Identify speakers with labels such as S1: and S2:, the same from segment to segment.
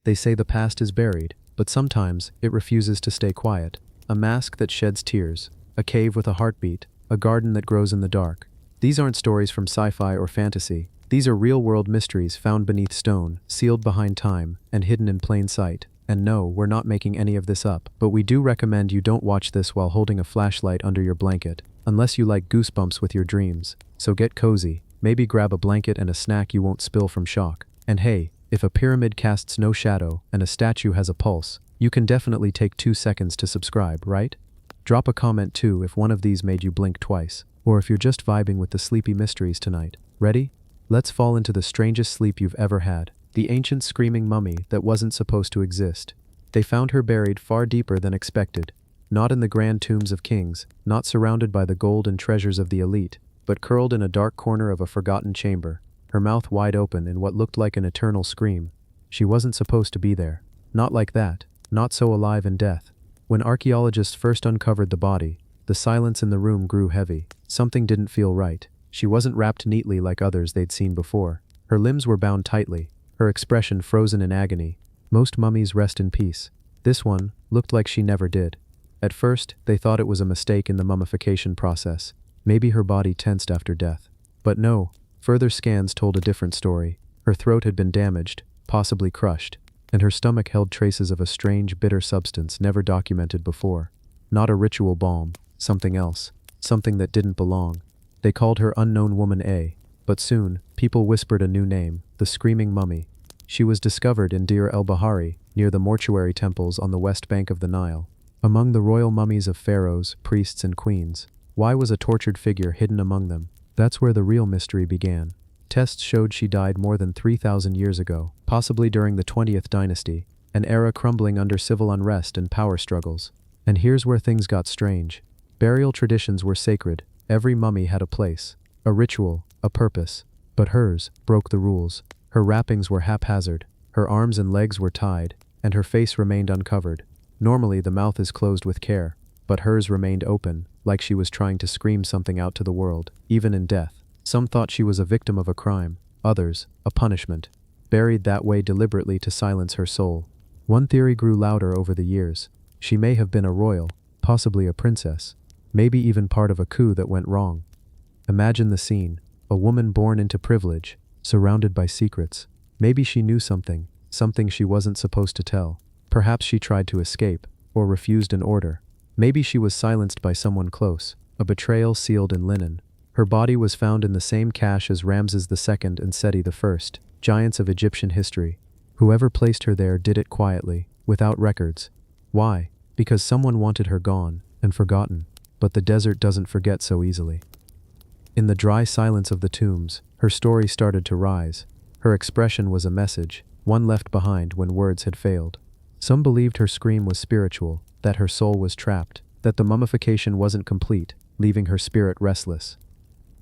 S1: They say the past is buried, but sometimes it refuses to stay quiet. A mask that sheds tears, a cave with a heartbeat, a garden that grows in the dark. These aren't stories from sci-fi or fantasy. These are real-world mysteries found beneath stone, sealed behind time, and hidden in plain sight. And no, we're not making any of this up, but we do recommend you don't watch this while holding a flashlight under your blanket, unless you like goosebumps with your dreams. So get cozy, maybe grab a blanket and a snack you won't spill from shock. And hey, if a pyramid casts no shadow and a statue has a pulse, you can definitely take 2 seconds to subscribe, right? Drop a comment too if one of these made you blink twice, or if you're just vibing with the sleepy mysteries tonight. Ready? Let's fall into the strangest sleep you've ever had. The ancient screaming mummy that wasn't supposed to exist. They found her buried far deeper than expected. Not in the grand tombs of kings, not surrounded by the gold and treasures of the elite, but curled in a dark corner of a forgotten chamber, her mouth wide open in what looked like an eternal scream. She wasn't supposed to be there. Not like that, not so alive in death. When archaeologists first uncovered the body, the silence in the room grew heavy. Something didn't feel right. She wasn't wrapped neatly like others they'd seen before. Her limbs were bound tightly, her expression frozen in agony. Most mummies rest in peace. This one looked like she never did. At first, they thought it was a mistake in the mummification process. Maybe her body tensed after death. But no, further scans told a different story. Her throat had been damaged, possibly crushed, and her stomach held traces of a strange, bitter substance never documented before. Not a ritual balm, something else, something that didn't belong. They called her Unknown Woman A, but soon, people whispered a new name, the Screaming Mummy. She was discovered in Deir el-Bahari, near the mortuary temples on the west bank of the Nile. Among the royal mummies of pharaohs, priests, and queens, why was a tortured figure hidden among them? That's where the real mystery began. Tests showed she died more than 3,000 years ago, possibly during the 20th dynasty, an era crumbling under civil unrest and power struggles. And here's where things got strange. Burial traditions were sacred. Every mummy had a place, a ritual, a purpose. But hers broke the rules. Her wrappings were haphazard, her arms and legs were tied, and her face remained uncovered. Normally the mouth is closed with care, but hers remained open, like she was trying to scream something out to the world, even in death. Some thought she was a victim of a crime, others, a punishment, buried that way deliberately to silence her soul. One theory grew louder over the years. She may have been a royal, possibly a princess, maybe even part of a coup that went wrong. Imagine the scene, a woman born into privilege, surrounded by secrets. Maybe she knew something she wasn't supposed to tell. Perhaps she tried to escape, or refused an order. Maybe she was silenced by someone close, a betrayal sealed in linen. Her body was found in the same cache as Ramses II and Seti I, giants of Egyptian history. Whoever placed her there did it quietly, without records. Why? Because someone wanted her gone and forgotten. But the desert doesn't forget so easily. In the dry silence of the tombs, her story started to rise. Her expression was a message, one left behind when words had failed. Some believed her scream was spiritual, that her soul was trapped, that the mummification wasn't complete, leaving her spirit restless.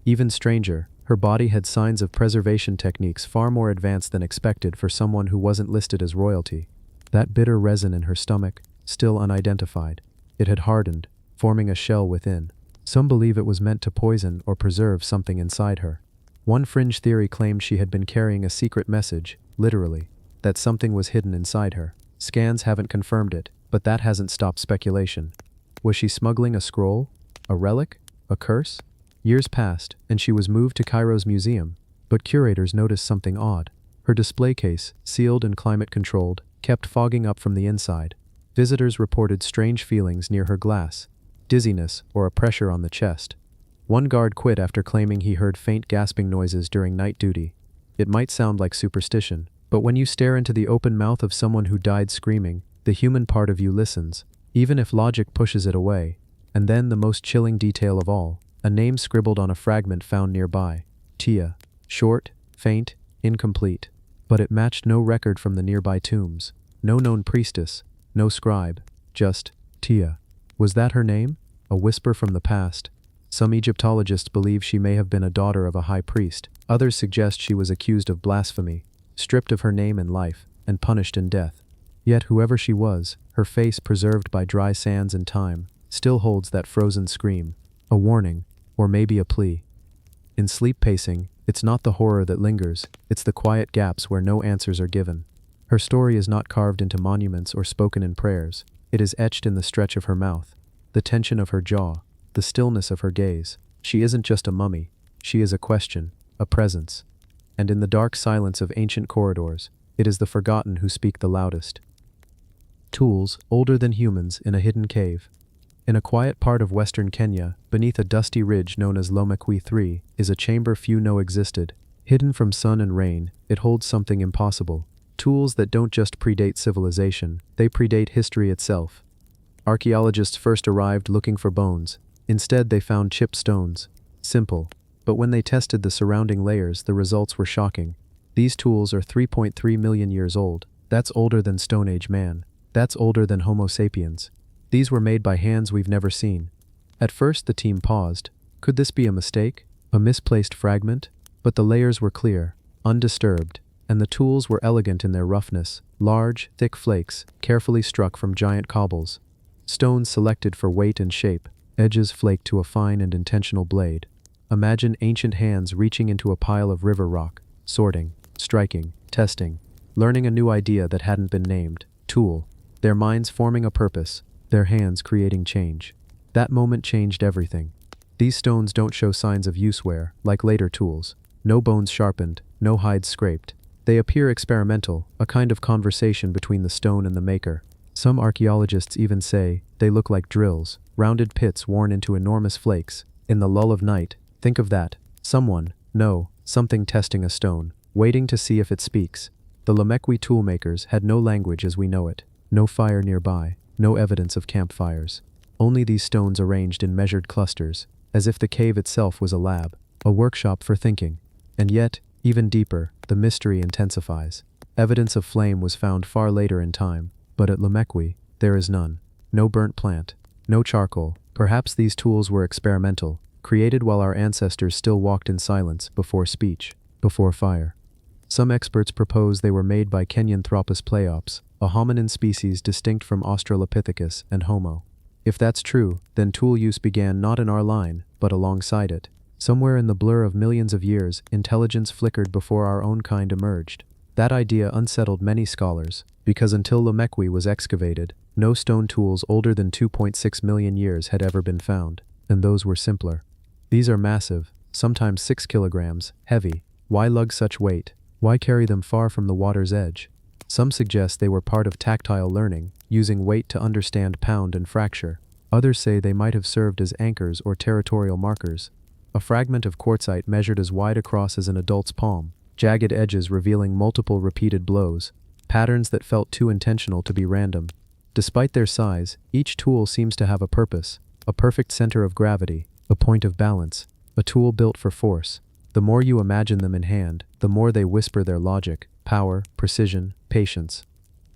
S1: Even stranger, her body had signs of preservation techniques far more advanced than expected for someone who wasn't listed as royalty. That bitter resin in her stomach, still unidentified. It had hardened, forming a shell within. Some believe it was meant to poison or preserve something inside her. One fringe theory claimed she had been carrying a secret message, literally, that something was hidden inside her. Scans haven't confirmed it, but that hasn't stopped speculation. Was she smuggling a scroll? A relic? A curse? Years passed, and she was moved to Cairo's museum, but curators noticed something odd. Her display case, sealed and climate-controlled, kept fogging up from the inside. Visitors reported strange feelings near her glass, dizziness or a pressure on the chest. One guard quit after claiming he heard faint gasping noises during night duty. It might sound like superstition, but when you stare into the open mouth of someone who died screaming, the human part of you listens, even if logic pushes it away. And then the most chilling detail of all, a name scribbled on a fragment found nearby. Tia. Short, faint, incomplete. But it matched no record from the nearby tombs. No known priestess, no scribe, just Tia. Was that her name? A whisper from the past. Some Egyptologists believe she may have been a daughter of a high priest. Others suggest she was accused of blasphemy, stripped of her name and life, and punished in death. Yet whoever she was, her face preserved by dry sands and time, still holds that frozen scream. A warning, or maybe a plea. In Sleepp pacing, it's not the horror that lingers, it's the quiet gaps where no answers are given. Her story is not carved into monuments or spoken in prayers. It is etched in the stretch of her mouth, the tension of her jaw, the stillness of her gaze. She isn't just a mummy. She is a question, a presence. And in the dark silence of ancient corridors, it is the forgotten who speak the loudest. Tools, older than humans, in a hidden cave. In a quiet part of western Kenya, beneath a dusty ridge known as Lomekwi 3, is a chamber few know existed. Hidden from sun and rain, it holds something impossible. Tools that don't just predate civilization, they predate history itself. Archaeologists first arrived looking for bones. Instead, they found chipped stones. Simple. But when they tested the surrounding layers, the results were shocking. These tools are 3.3 million years old. That's older than Stone Age man. That's older than Homo sapiens. These were made by hands we've never seen. At first, the team paused. Could this be a mistake? A misplaced fragment? But the layers were clear, undisturbed, and the tools were elegant in their roughness, large, thick flakes, carefully struck from giant cobbles. Stones selected for weight and shape, edges flaked to a fine and intentional blade. Imagine ancient hands reaching into a pile of river rock, sorting, striking, testing, learning a new idea that hadn't been named. Tool. Their minds forming a purpose, their hands creating change. That moment changed everything. These stones don't show signs of use wear, like later tools. No bones sharpened, no hides scraped. They appear experimental, a kind of conversation between the stone and the maker. Some archaeologists even say they look like drills, rounded pits worn into enormous flakes. In the lull of night, think of that. Something testing a stone, waiting to see if it speaks. The Lomekwi toolmakers had no language as we know it. No fire nearby, no evidence of campfires. Only these stones arranged in measured clusters, as if the cave itself was a lab, a workshop for thinking. And yet, even deeper, the mystery intensifies. Evidence of flame was found far later in time, but at Lomekwi, there is none. No burnt plant, no charcoal. Perhaps these tools were experimental, created while our ancestors still walked in silence, before speech, before fire. Some experts propose they were made by Kenyanthropus pleops, a hominin species distinct from Australopithecus and Homo. If that's true, then tool use began not in our line, but alongside it. Somewhere in the blur of millions of years, intelligence flickered before our own kind emerged. That idea unsettled many scholars, because until Lomekwi was excavated, no stone tools older than 2.6 million years had ever been found, and those were simpler. These are massive, sometimes 6 kilograms, heavy. Why lug such weight? Why carry them far from the water's edge? Some suggest they were part of tactile learning, using weight to understand pound and fracture. Others say they might have served as anchors or territorial markers. A fragment of quartzite measured as wide across as an adult's palm, jagged edges revealing multiple repeated blows, patterns that felt too intentional to be random. Despite their size, each tool seems to have a purpose, a perfect center of gravity, a point of balance, a tool built for force. The more you imagine them in hand, the more they whisper their logic, power, precision, patience.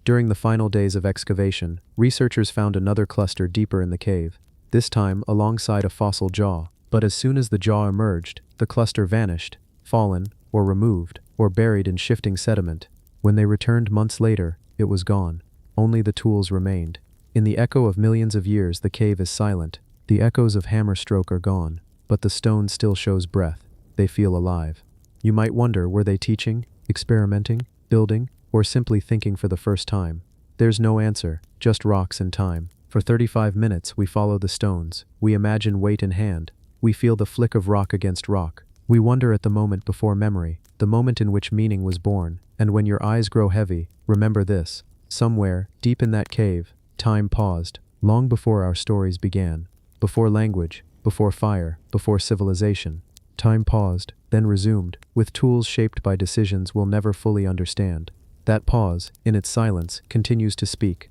S1: During the final days of excavation, researchers found another cluster deeper in the cave, this time alongside a fossil jaw. But as soon as the jaw emerged, the cluster vanished, fallen, or removed, or buried in shifting sediment. When they returned months later, it was gone. Only the tools remained. In the echo of millions of years, the cave is silent. The echoes of hammer stroke are gone, but the stone still shows breath. They feel alive. You might wonder, were they teaching, experimenting, building, or simply thinking for the first time? There's no answer, just rocks and time. For 35 minutes, we follow the stones. We imagine weight in hand. We feel the flick of rock against rock. We wonder at the moment before memory, the moment in which meaning was born. And when your eyes grow heavy, remember this. Somewhere, deep in that cave, time paused, long before our stories began. Before language, before fire, before civilization. Time paused, then resumed, with tools shaped by decisions we'll never fully understand. That pause, in its silence, continues to speak.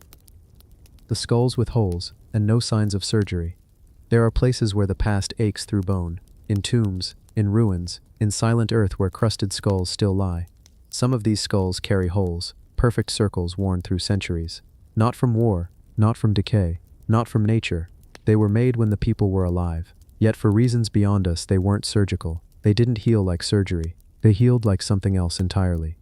S1: The skulls with holes, and no signs of surgery. There are places where the past aches through bone, in tombs, in ruins, in silent earth where crusted skulls still lie. Some of these skulls carry holes, perfect circles worn through centuries. Not from war, not from decay, not from nature. They were made when the people were alive. Yet for reasons beyond us, they weren't surgical. They didn't heal like surgery. They healed like something else entirely.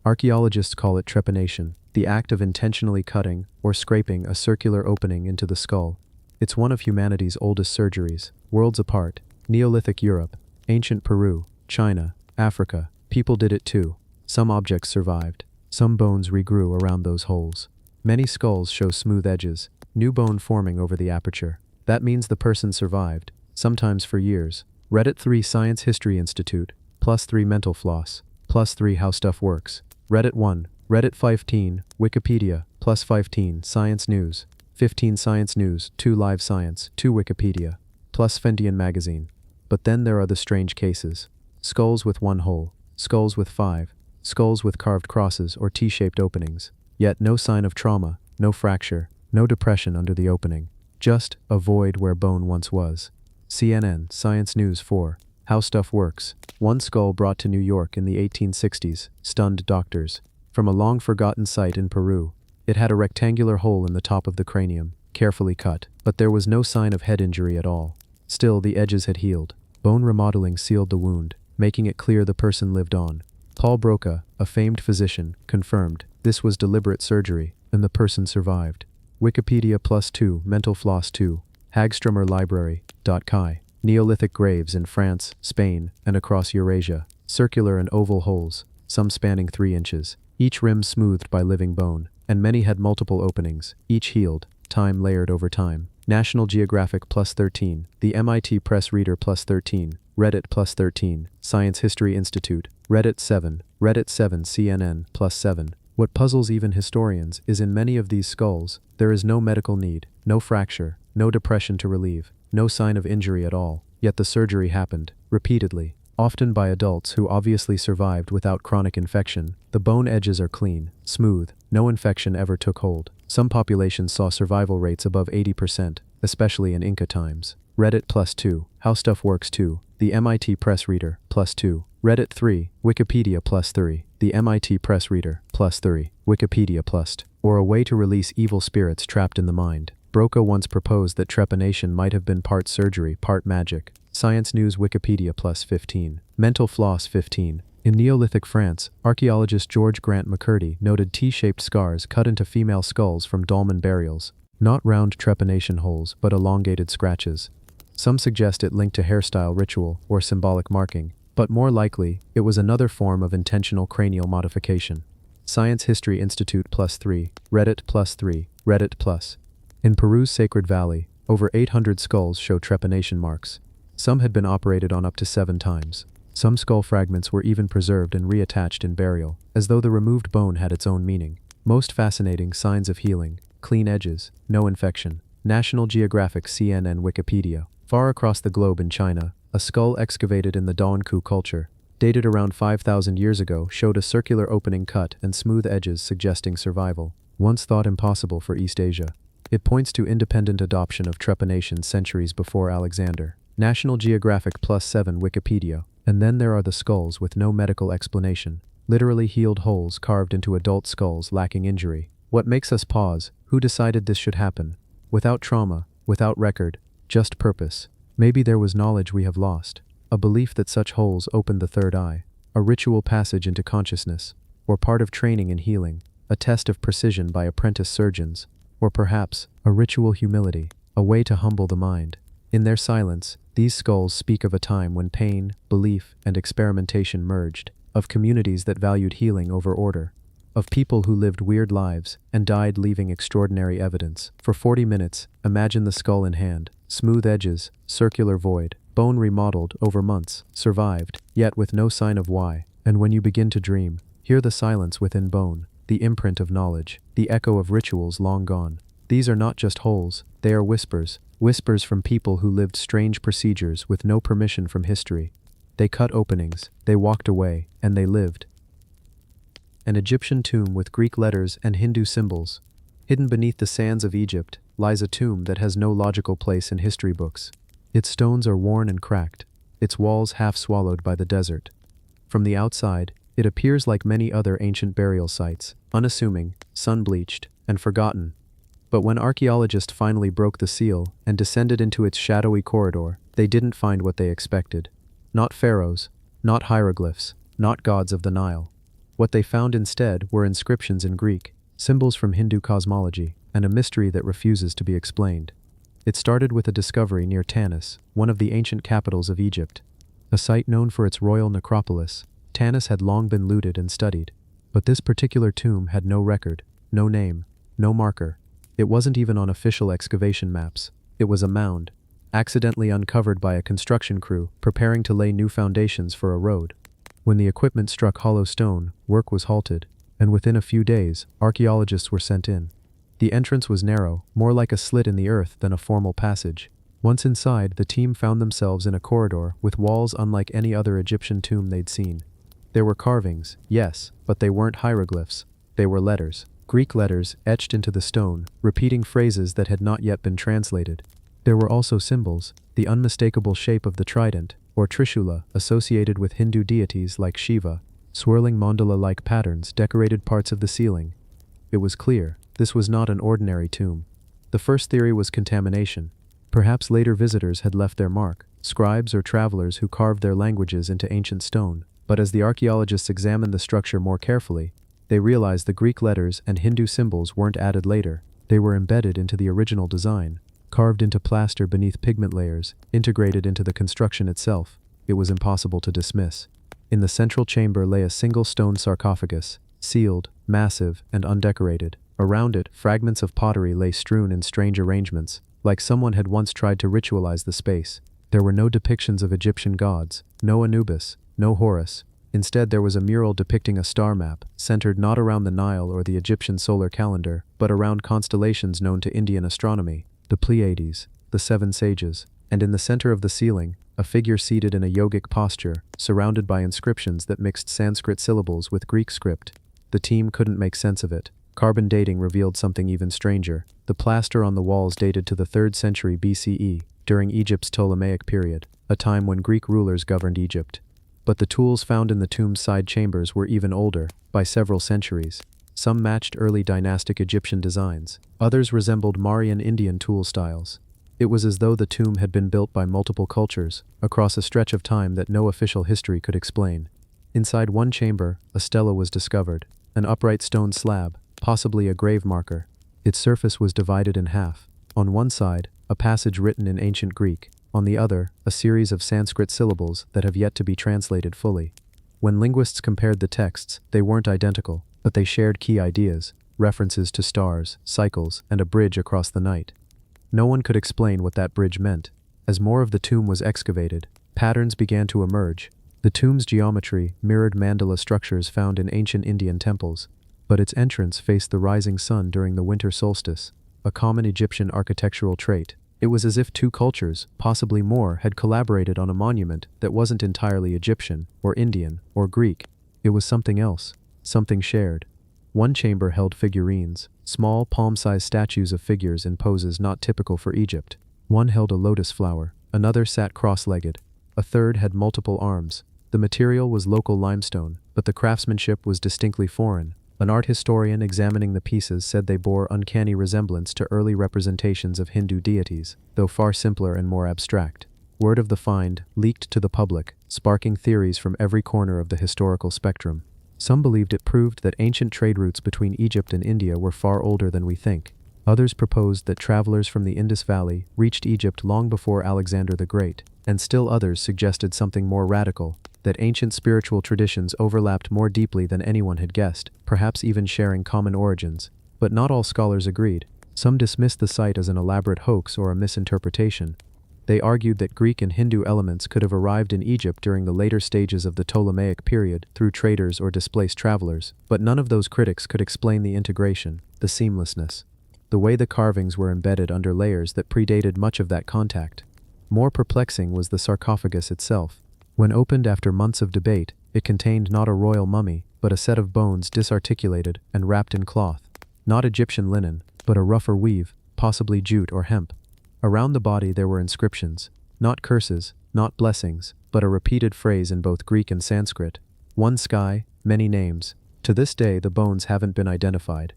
S1: Archaeologists call it trepanation, the act of intentionally cutting or scraping a circular opening into the skull. It's one of humanity's oldest surgeries, worlds apart. Neolithic Europe, ancient Peru, China, Africa, people did it too. Some objects survived. Some bones regrew around those holes. Many skulls show smooth edges, new bone forming over the aperture. That means the person survived, sometimes for years. Reddit 3 Science History Institute, +3 Mental Floss, +3 How Stuff Works. Reddit 1, Reddit 15, Wikipedia, +15 Science News, 15 Science News, 2 Live Science, 2 Wikipedia, +Fendian Magazine. But then there are the strange cases. Skulls with 1 hole, skulls with 5, skulls with carved crosses or T-shaped openings. Yet no sign of trauma, no fracture, no depression under the opening. Just a void where bone once was. CNN, Science News 4, How Stuff Works. 1 skull brought to New York in the 1860s, stunned doctors. From a long-forgotten site in Peru. It had a rectangular hole in the top of the cranium, carefully cut, but there was no sign of head injury at all. Still, the edges had healed. Bone remodeling sealed the wound, making it clear the person lived on. Paul Broca, a famed physician, confirmed this was deliberate surgery, and the person survived. Wikipedia +2, Mental Floss 2, Hagströmer Library, .chi. Neolithic graves in France, Spain, and across Eurasia. Circular and oval holes, some spanning 3 inches, each rim smoothed by living bone, and many had multiple openings, each healed, time layered over time. National Geographic +13, the MIT Press Reader +13, Reddit +13, Science History Institute, Reddit 7, CNN +7. What puzzles even historians is in many of these skulls, there is no medical need, no fracture, no depression to relieve, no sign of injury at all, yet the surgery happened, repeatedly, often by adults who obviously survived without chronic infection. The bone edges are clean, smooth, no infection ever took hold. Some populations saw survival rates above 80%, especially in Inca times. Reddit +2, How Stuff Works 2, the MIT Press Reader +2, Reddit 3, Wikipedia +3, the MIT Press Reader +3, Wikipedia +, or a way to release evil spirits trapped in the mind. Broca once proposed that trepanation might have been part surgery, part magic. Science News Wikipedia +15. Mental Floss 15. In Neolithic France, archaeologist George Grant McCurdy noted T-shaped scars cut into female skulls from dolmen burials. Not round trepanation holes, but elongated scratches. Some suggest it linked to hairstyle ritual or symbolic marking, but more likely, it was another form of intentional cranial modification. Science History Institute +3, Reddit +3, Reddit+. In Peru's Sacred Valley, over 800 skulls show trepanation marks. Some had been operated on up to 7 times. Some skull fragments were even preserved and reattached in burial, as though the removed bone had its own meaning. Most fascinating, signs of healing, clean edges, no infection. National Geographic, CNN, Wikipedia. Far across the globe in China, a skull excavated in the Dawnku culture, dated around 5,000 years ago, showed a circular opening cut and smooth edges suggesting survival. Once thought impossible for East Asia. It points to independent adoption of trepanation centuries before Alexander. National Geographic +7 Wikipedia. And then there are the skulls with no medical explanation. Literally healed holes carved into adult skulls lacking injury. What makes us pause? Who decided this should happen? Without trauma, without record, just purpose. Maybe there was knowledge we have lost. A belief that such holes opened the third eye. A ritual passage into consciousness. Or part of training in healing. A test of precision by apprentice surgeons. Or perhaps, a ritual humility. A way to humble the mind. In their silence, these skulls speak of a time when pain, belief, and experimentation merged, of communities that valued healing over order, of people who lived weird lives and died leaving extraordinary evidence. For 40 minutes, imagine the skull in hand, smooth edges, circular void, bone remodeled over months, survived, yet with no sign of why. And when you begin to dream, hear the silence within bone, the imprint of knowledge, the echo of rituals long gone. These are not just holes, they are whispers. Whispers from people who lived strange procedures with no permission from history. They cut openings, they walked away, and they lived. An Egyptian tomb with Greek letters and Hindu symbols. Hidden beneath the sands of Egypt lies a tomb that has no logical place in history books. Its stones are worn and cracked, its walls half swallowed by the desert. From the outside, it appears like many other ancient burial sites, unassuming, sun-bleached, and forgotten. But when archaeologists finally broke the seal and descended into its shadowy corridor, they didn't find what they expected. Not pharaohs, not hieroglyphs, not gods of the Nile. What they found instead were inscriptions in Greek, symbols from Hindu cosmology, and a mystery that refuses to be explained. It started with a discovery near Tanis, one of the ancient capitals of Egypt. A site known for its royal necropolis, Tanis had long been looted and studied. But this particular tomb had no record, no name, no marker. It wasn't even on official excavation maps. It was a mound, accidentally uncovered by a construction crew preparing to lay new foundations for a road. When the equipment struck hollow stone, work was halted, and within a few days, archaeologists were sent in. The entrance was narrow, more like a slit in the earth than a formal passage. Once inside, the team found themselves in a corridor with walls unlike any other Egyptian tomb they'd seen. There were carvings, yes, but they weren't hieroglyphs. They were letters. Greek letters etched into the stone, repeating phrases that had not yet been translated. There were also symbols, the unmistakable shape of the trident, or trishula, associated with Hindu deities like Shiva. Swirling mandala-like patterns decorated parts of the ceiling. It was clear, this was not an ordinary tomb. The first theory was contamination. Perhaps later visitors had left their mark, scribes or travelers who carved their languages into ancient stone. But as the archaeologists examined the structure more carefully, they realized the Greek letters and Hindu symbols weren't added later. They were embedded into the original design, carved into plaster beneath pigment layers, integrated into the construction itself. It was impossible to dismiss. In the central chamber lay a single stone sarcophagus, sealed, massive, and undecorated. Around it, fragments of pottery lay strewn in strange arrangements, like someone had once tried to ritualize the space. There were no depictions of Egyptian gods, no Anubis, no Horus. Instead, there was a mural depicting a star map, centered not around the Nile or the Egyptian solar calendar, but around constellations known to Indian astronomy, the Pleiades, the Seven Sages, and in the center of the ceiling, a figure seated in a yogic posture, surrounded by inscriptions that mixed Sanskrit syllables with Greek script. The team couldn't make sense of it. Carbon dating revealed something even stranger. The plaster on the walls dated to the 3rd century BCE, during Egypt's Ptolemaic period, a time when Greek rulers governed Egypt. But the tools found in the tomb's side chambers were even older, by several centuries. Some matched early dynastic Egyptian designs. Others resembled Mauryan Indian tool styles. It was as though the tomb had been built by multiple cultures, across a stretch of time that no official history could explain. Inside one chamber, a stela was discovered, an upright stone slab, possibly a grave marker. Its surface was divided in half. On one side, a passage written in ancient Greek. On the other, a series of Sanskrit syllables that have yet to be translated fully. When linguists compared the texts, they weren't identical, but they shared key ideas, references to stars, cycles, and a bridge across the night. No one could explain what that bridge meant. As more of the tomb was excavated, patterns began to emerge. The tomb's geometry mirrored mandala structures found in ancient Indian temples, but its entrance faced the rising sun during the winter solstice, a common Egyptian architectural trait. It was as if two cultures, possibly more, had collaborated on a monument that wasn't entirely Egyptian, or Indian, or Greek. It was something else, something shared. One chamber held figurines, small palm-sized statues of figures in poses not typical for Egypt. One held a lotus flower, another sat cross-legged, a third had multiple arms. The material was local limestone, but the craftsmanship was distinctly foreign. An art historian examining the pieces said they bore uncanny resemblance to early representations of Hindu deities, though far simpler and more abstract. Word of the find leaked to the public, sparking theories from every corner of the historical spectrum. Some believed it proved that ancient trade routes between Egypt and India were far older than we think. Others proposed that travelers from the Indus Valley reached Egypt long before Alexander the Great, and still others suggested something more radical, that ancient spiritual traditions overlapped more deeply than anyone had guessed, perhaps even sharing common origins. But not all scholars agreed. Some dismissed the site as an elaborate hoax or a misinterpretation. They argued that Greek and Hindu elements could have arrived in Egypt during the later stages of the Ptolemaic period through traders or displaced travelers, but none of those critics could explain the integration, the seamlessness, the way the carvings were embedded under layers that predated much of that contact. More perplexing was the sarcophagus itself. When opened after months of debate, it contained not a royal mummy, but a set of bones disarticulated and wrapped in cloth. Not Egyptian linen, but a rougher weave, possibly jute or hemp. Around the body there were inscriptions, not curses, not blessings, but a repeated phrase in both Greek and Sanskrit. One sky, many names. To this day the bones haven't been identified.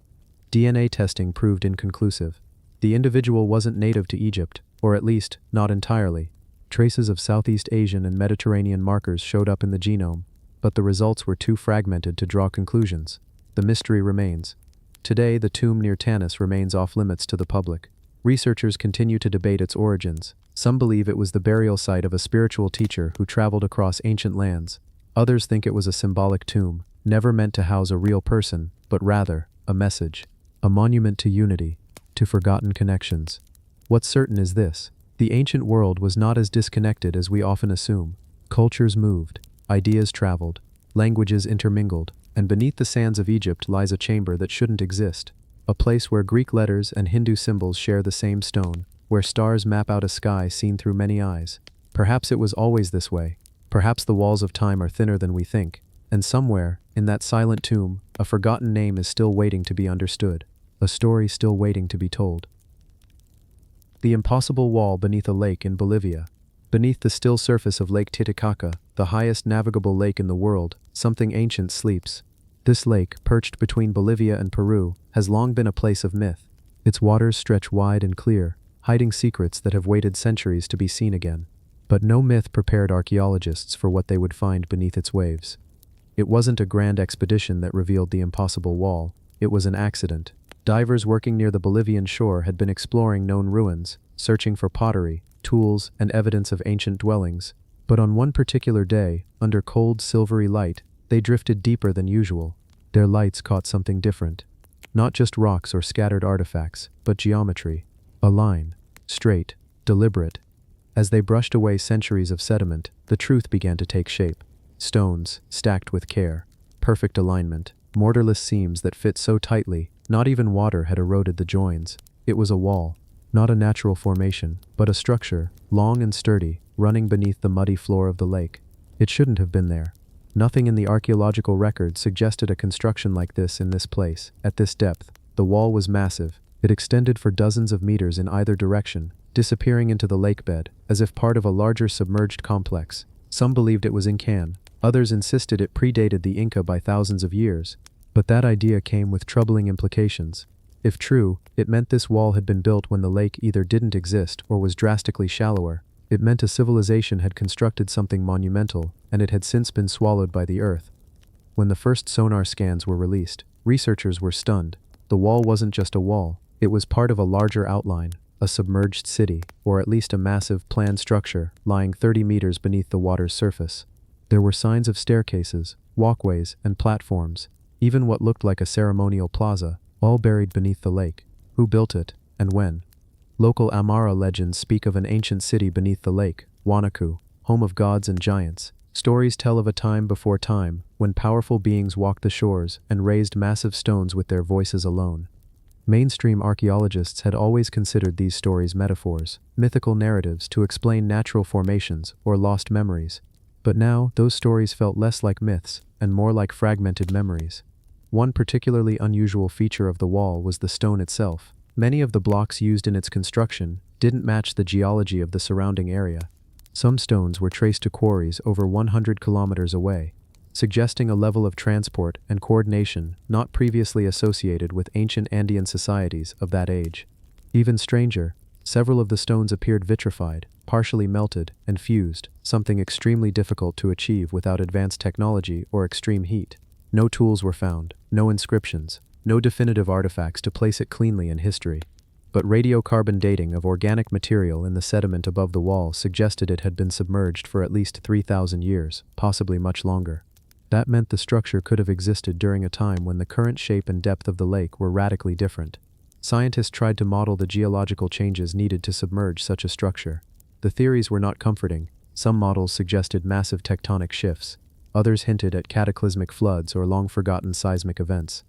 S1: DNA testing proved inconclusive. The individual wasn't native to Egypt, or at least, not entirely. Traces of Southeast Asian and Mediterranean markers showed up in the genome, but the results were too fragmented to draw conclusions. The mystery remains. Today, the tomb near Tanis remains off-limits to the public. Researchers continue to debate its origins. Some believe it was the burial site of a spiritual teacher who traveled across ancient lands. Others think it was a symbolic tomb, never meant to house a real person, but rather, a message. A monument to unity, to forgotten connections. What's certain is this: the ancient world was not as disconnected as we often assume. Cultures moved, ideas traveled, languages intermingled, and beneath the sands of Egypt lies a chamber that shouldn't exist. A place where Greek letters and Hindu symbols share the same stone, where stars map out a sky seen through many eyes. Perhaps it was always this way. Perhaps the walls of time are thinner than we think, and somewhere, in that silent tomb, a forgotten name is still waiting to be understood, a story still waiting to be told. The impossible wall beneath a lake in Bolivia. Beneath the still surface of Lake Titicaca, the highest navigable lake in the world, something ancient sleeps. This lake, perched between Bolivia and Peru, has long been a place of myth. Its waters stretch wide and clear, hiding secrets that have waited centuries to be seen again. But no myth prepared archaeologists for what they would find beneath its waves. It wasn't a grand expedition that revealed the impossible wall, it was an accident. Divers working near the Bolivian shore had been exploring known ruins, searching for pottery, tools, and evidence of ancient dwellings. But on one particular day, under cold silvery light, they drifted deeper than usual. Their lights caught something different. Not just rocks or scattered artifacts, but geometry. A line. Straight. Deliberate. As they brushed away centuries of sediment, the truth began to take shape. Stones, stacked with care. Perfect alignment. Mortarless seams that fit so tightly, not even water had eroded the joins. It was a wall. Not a natural formation, but a structure, long and sturdy, running beneath the muddy floor of the lake. It shouldn't have been there. Nothing in the archaeological record suggested a construction like this in this place, at this depth. The wall was massive. It extended for dozens of meters in either direction, disappearing into the lake bed, as if part of a larger submerged complex. Some believed it was Incan, others insisted it predated the Inca by thousands of years. But that idea came with troubling implications. If true, it meant this wall had been built when the lake either didn't exist or was drastically shallower. It meant a civilization had constructed something monumental, and it had since been swallowed by the earth. When the first sonar scans were released, researchers were stunned. The wall wasn't just a wall, it was part of a larger outline, a submerged city, or at least a massive planned structure lying 30 meters beneath the water's surface. There were signs of staircases, walkways, and platforms, even what looked like a ceremonial plaza, all buried beneath the lake. Who built it, and when? Local Amara legends speak of an ancient city beneath the lake, Wanaku, home of gods and giants. Stories tell of a time before time, when powerful beings walked the shores and raised massive stones with their voices alone. Mainstream archaeologists had always considered these stories metaphors, mythical narratives to explain natural formations or lost memories. But now, those stories felt less like myths and more like fragmented memories. One particularly unusual feature of the wall was the stone itself. Many of the blocks used in its construction didn't match the geology of the surrounding area. Some stones were traced to quarries over 100 kilometers away, suggesting a level of transport and coordination not previously associated with ancient Andean societies of that age. Even stranger, several of the stones appeared vitrified, partially melted, and fused, something extremely difficult to achieve without advanced technology or extreme heat. No tools were found, no inscriptions, no definitive artifacts to place it cleanly in history. But radiocarbon dating of organic material in the sediment above the wall suggested it had been submerged for at least 3,000 years, possibly much longer. That meant the structure could have existed during a time when the current shape and depth of the lake were radically different. Scientists tried to model the geological changes needed to submerge such a structure. The theories were not comforting. Some models suggested massive tectonic shifts. Others hinted at cataclysmic floods or long-forgotten seismic events.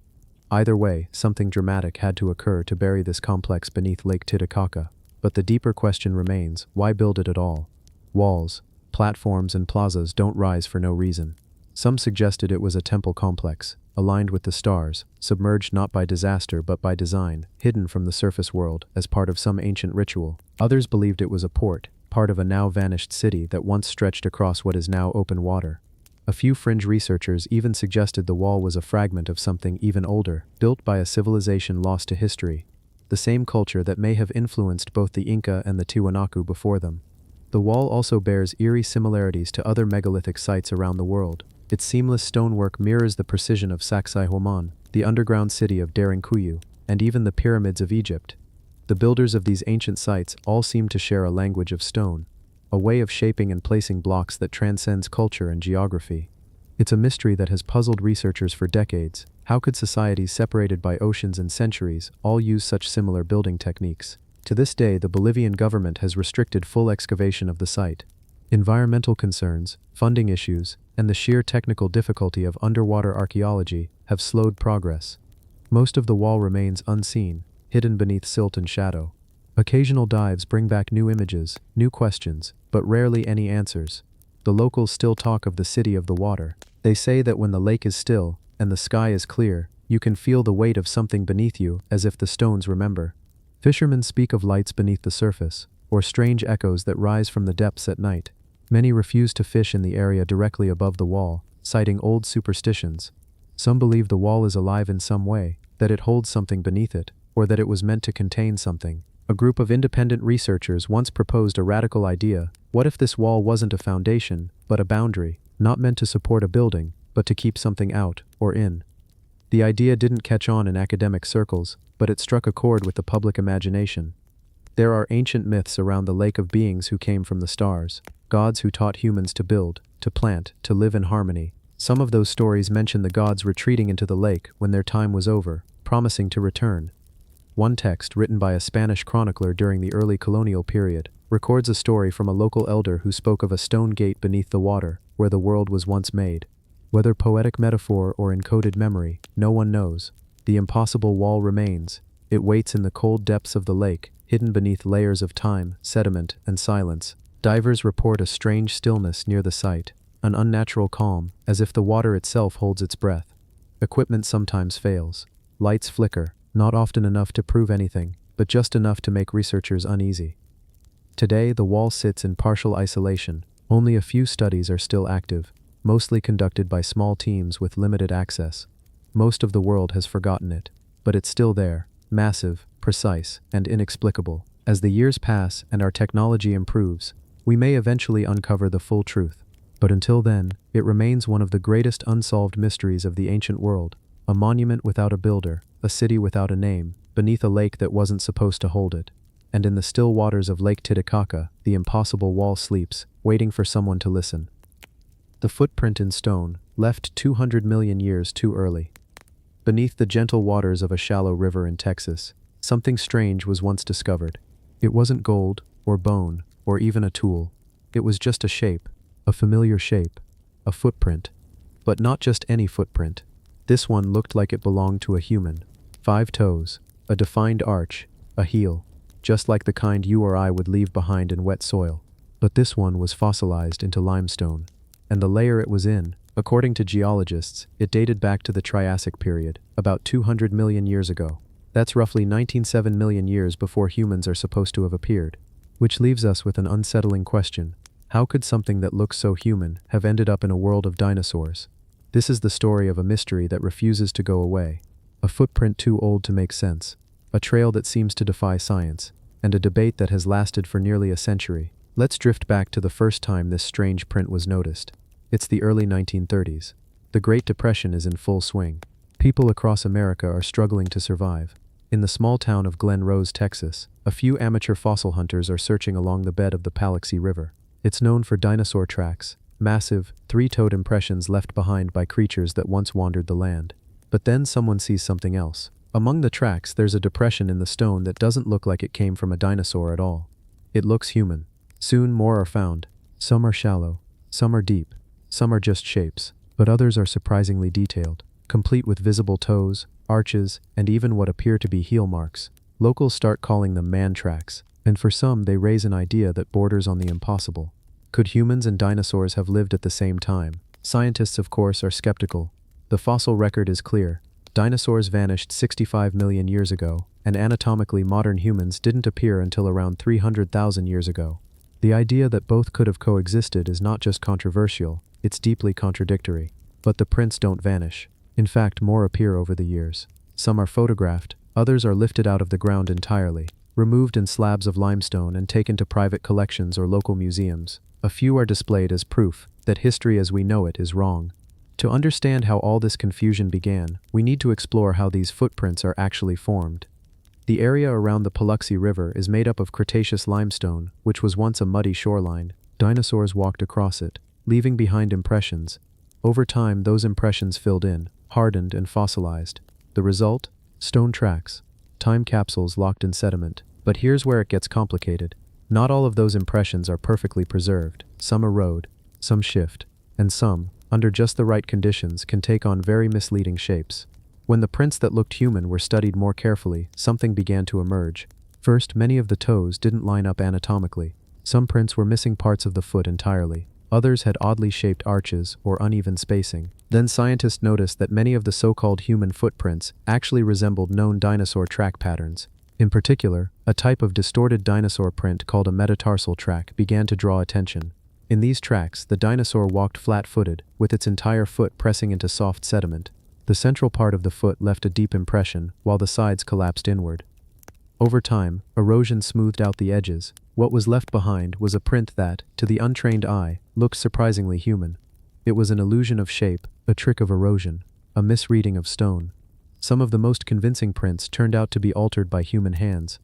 S1: Either way, something dramatic had to occur to bury this complex beneath Lake Titicaca. But the deeper question remains, why build it at all? Walls, platforms, and plazas don't rise for no reason. Some suggested it was a temple complex, aligned with the stars, submerged not by disaster but by design, hidden from the surface world as part of some ancient ritual. Others believed it was a port, part of a now-vanished city that once stretched across what is now open water. A few fringe researchers even suggested the wall was a fragment of something even older, built by a civilization lost to history, the same culture that may have influenced both the Inca and the Tiwanaku before them. The wall also bears eerie similarities to other megalithic sites around the world. Its seamless stonework mirrors the precision of Sacsayhuaman, the underground city of Derinkuyu, and even the pyramids of Egypt. The builders of these ancient sites all seem to share a language of stone, a way of shaping and placing blocks that transcends culture and geography. It's a mystery that has puzzled researchers for decades. How could societies separated by oceans and centuries all use such similar building techniques? To this day, the Bolivian government has restricted full excavation of the site. Environmental concerns, funding issues, and the sheer technical difficulty of underwater archaeology have slowed progress. Most of the wall remains unseen, hidden beneath silt and shadow. Occasional dives bring back new images, new questions, but rarely any answers. The locals still talk of the city of the water. They say that when the lake is still, and the sky is clear, you can feel the weight of something beneath you, as if the stones remember. Fishermen speak of lights beneath the surface, or strange echoes that rise from the depths at night. Many refuse to fish in the area directly above the wall, citing old superstitions. Some believe the wall is alive in some way, that it holds something beneath it, or that it was meant to contain something. A group of independent researchers once proposed a radical idea. What if this wall wasn't a foundation, but a boundary, not meant to support a building, but to keep something out, or in? The idea didn't catch on in academic circles, but it struck a chord with the public imagination. There are ancient myths around the lake of beings who came from the stars, gods who taught humans to build, to plant, to live in harmony. Some of those stories mention the gods retreating into the lake when their time was over, promising to return. One text, written by a Spanish chronicler during the early colonial period, records a story from a local elder who spoke of a stone gate beneath the water, where the world was once made. Whether poetic metaphor or encoded memory, no one knows. The impossible wall remains. It waits in the cold depths of the lake, hidden beneath layers of time, sediment, and silence. Divers report a strange stillness near the site, an unnatural calm, as if the water itself holds its breath. Equipment sometimes fails. Lights flicker, not often enough to prove anything, but just enough to make researchers uneasy. Today, the wall sits in partial isolation. Only a few studies are still active, mostly conducted by small teams with limited access. Most of the world has forgotten it, but it's still there, massive, precise, and inexplicable. As the years pass and our technology improves, we may eventually uncover the full truth. But until then, it remains one of the greatest unsolved mysteries of the ancient world, a monument without a builder, a city without a name, beneath a lake that wasn't supposed to hold it. And in the still waters of Lake Titicaca, the impossible wall sleeps, waiting for someone to listen. The footprint in stone, left 200 million years too early. Beneath the gentle waters of a shallow river in Texas, something strange was once discovered. It wasn't gold, or bone, or even a tool. It was just a shape, a familiar shape, a footprint. But not just any footprint. This one looked like it belonged to a human. 5 toes, a defined arch, a heel, just like the kind you or I would leave behind in wet soil. But this one was fossilized into limestone. And the layer it was in, according to geologists, it dated back to the Triassic period, about 200 million years ago. That's roughly 19.7 million years before humans are supposed to have appeared. Which leaves us with an unsettling question. How could something that looks so human have ended up in a world of dinosaurs? This is the story of a mystery that refuses to go away. A footprint too old to make sense. A trail that seems to defy science. And a debate that has lasted for nearly a century. Let's drift back to the first time this strange print was noticed. It's the early 1930s. The Great Depression is in full swing. People across America are struggling to survive. In the small town of Glen Rose, Texas, a few amateur fossil hunters are searching along the bed of the Paluxy River. It's known for dinosaur tracks, massive, 3-toed impressions left behind by creatures that once wandered the land. But then someone sees something else. Among the tracks, there's a depression in the stone that doesn't look like it came from a dinosaur at all. It looks human. Soon more are found. Some are shallow, some are deep, some are just shapes, but others are surprisingly detailed, complete with visible toes, arches, and even what appear to be heel marks. Locals start calling them man tracks, and for some they raise an idea that borders on the impossible. Could humans and dinosaurs have lived at the same time? Scientists, of course, are skeptical. The fossil record is clear. Dinosaurs vanished 65 million years ago, and anatomically modern humans didn't appear until around 300,000 years ago. The idea that both could have coexisted is not just controversial, it's deeply contradictory. But the prints don't vanish. In fact, more appear over the years. Some are photographed, others are lifted out of the ground entirely, removed in slabs of limestone and taken to private collections or local museums. A few are displayed as proof that history as we know it is wrong. To understand how all this confusion began, we need to explore how these footprints are actually formed. The area around the Paluxy River is made up of Cretaceous limestone, which was once a muddy shoreline. Dinosaurs walked across it, leaving behind impressions. Over time, those impressions filled in, hardened, and fossilized. The result? Stone tracks. Time capsules locked in sediment. But here's where it gets complicated. Not all of those impressions are perfectly preserved. Some erode, some shift, and some, under just the right conditions, can take on very misleading shapes. When the prints that looked human were studied more carefully, something began to emerge. First, many of the toes didn't line up anatomically. Some prints were missing parts of the foot entirely. Others had oddly shaped arches or uneven spacing. Then scientists noticed that many of the so-called human footprints actually resembled known dinosaur track patterns. In particular, a type of distorted dinosaur print called a metatarsal track began to draw attention. In these tracks, the dinosaur walked flat-footed, with its entire foot pressing into soft sediment. The central part of the foot left a deep impression, while the sides collapsed inward. Over time, erosion smoothed out the edges. What was left behind was a print that, to the untrained eye, looked surprisingly human. It was an illusion of shape, a trick of erosion, a misreading of stone. Some of the most convincing prints turned out to be altered by human hands.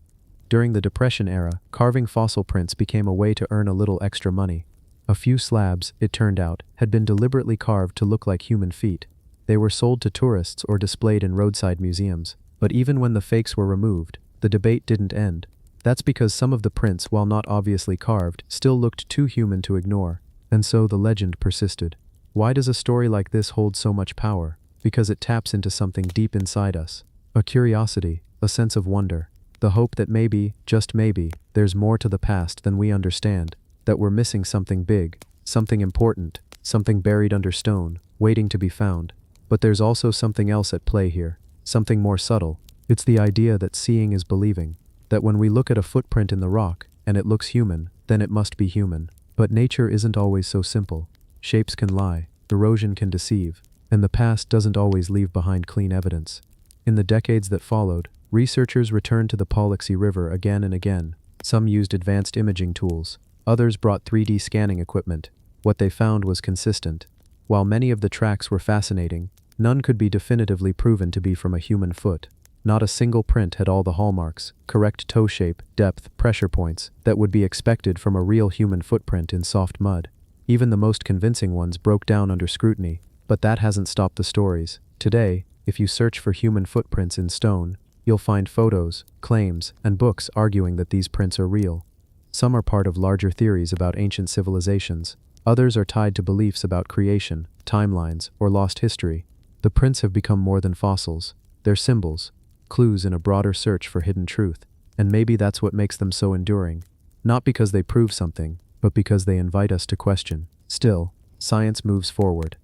S1: During the Depression era, carving fossil prints became a way to earn a little extra money. A few slabs, it turned out, had been deliberately carved to look like human feet. They were sold to tourists or displayed in roadside museums. But even when the fakes were removed, the debate didn't end. That's because some of the prints, while not obviously carved, still looked too human to ignore. And so the legend persisted. Why does a story like this hold so much power? Because it taps into something deep inside us. A curiosity, a sense of wonder. The hope that maybe, just maybe, there's more to the past than we understand. That we're missing something big, something important, something buried under stone, waiting to be found. But there's also something else at play here. Something more subtle. It's the idea that seeing is believing. That when we look at a footprint in the rock, and it looks human, then it must be human. But nature isn't always so simple. Shapes can lie, erosion can deceive, and the past doesn't always leave behind clean evidence. In the decades that followed, researchers returned to the Paluxy River again and again. Some used advanced imaging tools. Others brought 3D scanning equipment. What they found was consistent. While many of the tracks were fascinating, none could be definitively proven to be from a human foot. Not a single print had all the hallmarks, correct toe shape, depth, pressure points, that would be expected from a real human footprint in soft mud. Even the most convincing ones broke down under scrutiny, but that hasn't stopped the stories. Today, if you search for human footprints in stone, you'll find photos, claims, and books arguing that these prints are real. Some are part of larger theories about ancient civilizations. Others are tied to beliefs about creation, timelines, or lost history. The prints have become more than fossils. They're symbols, clues in a broader search for hidden truth. And maybe that's what makes them so enduring. Not because they prove something, but because they invite us to question. Still, science moves forward.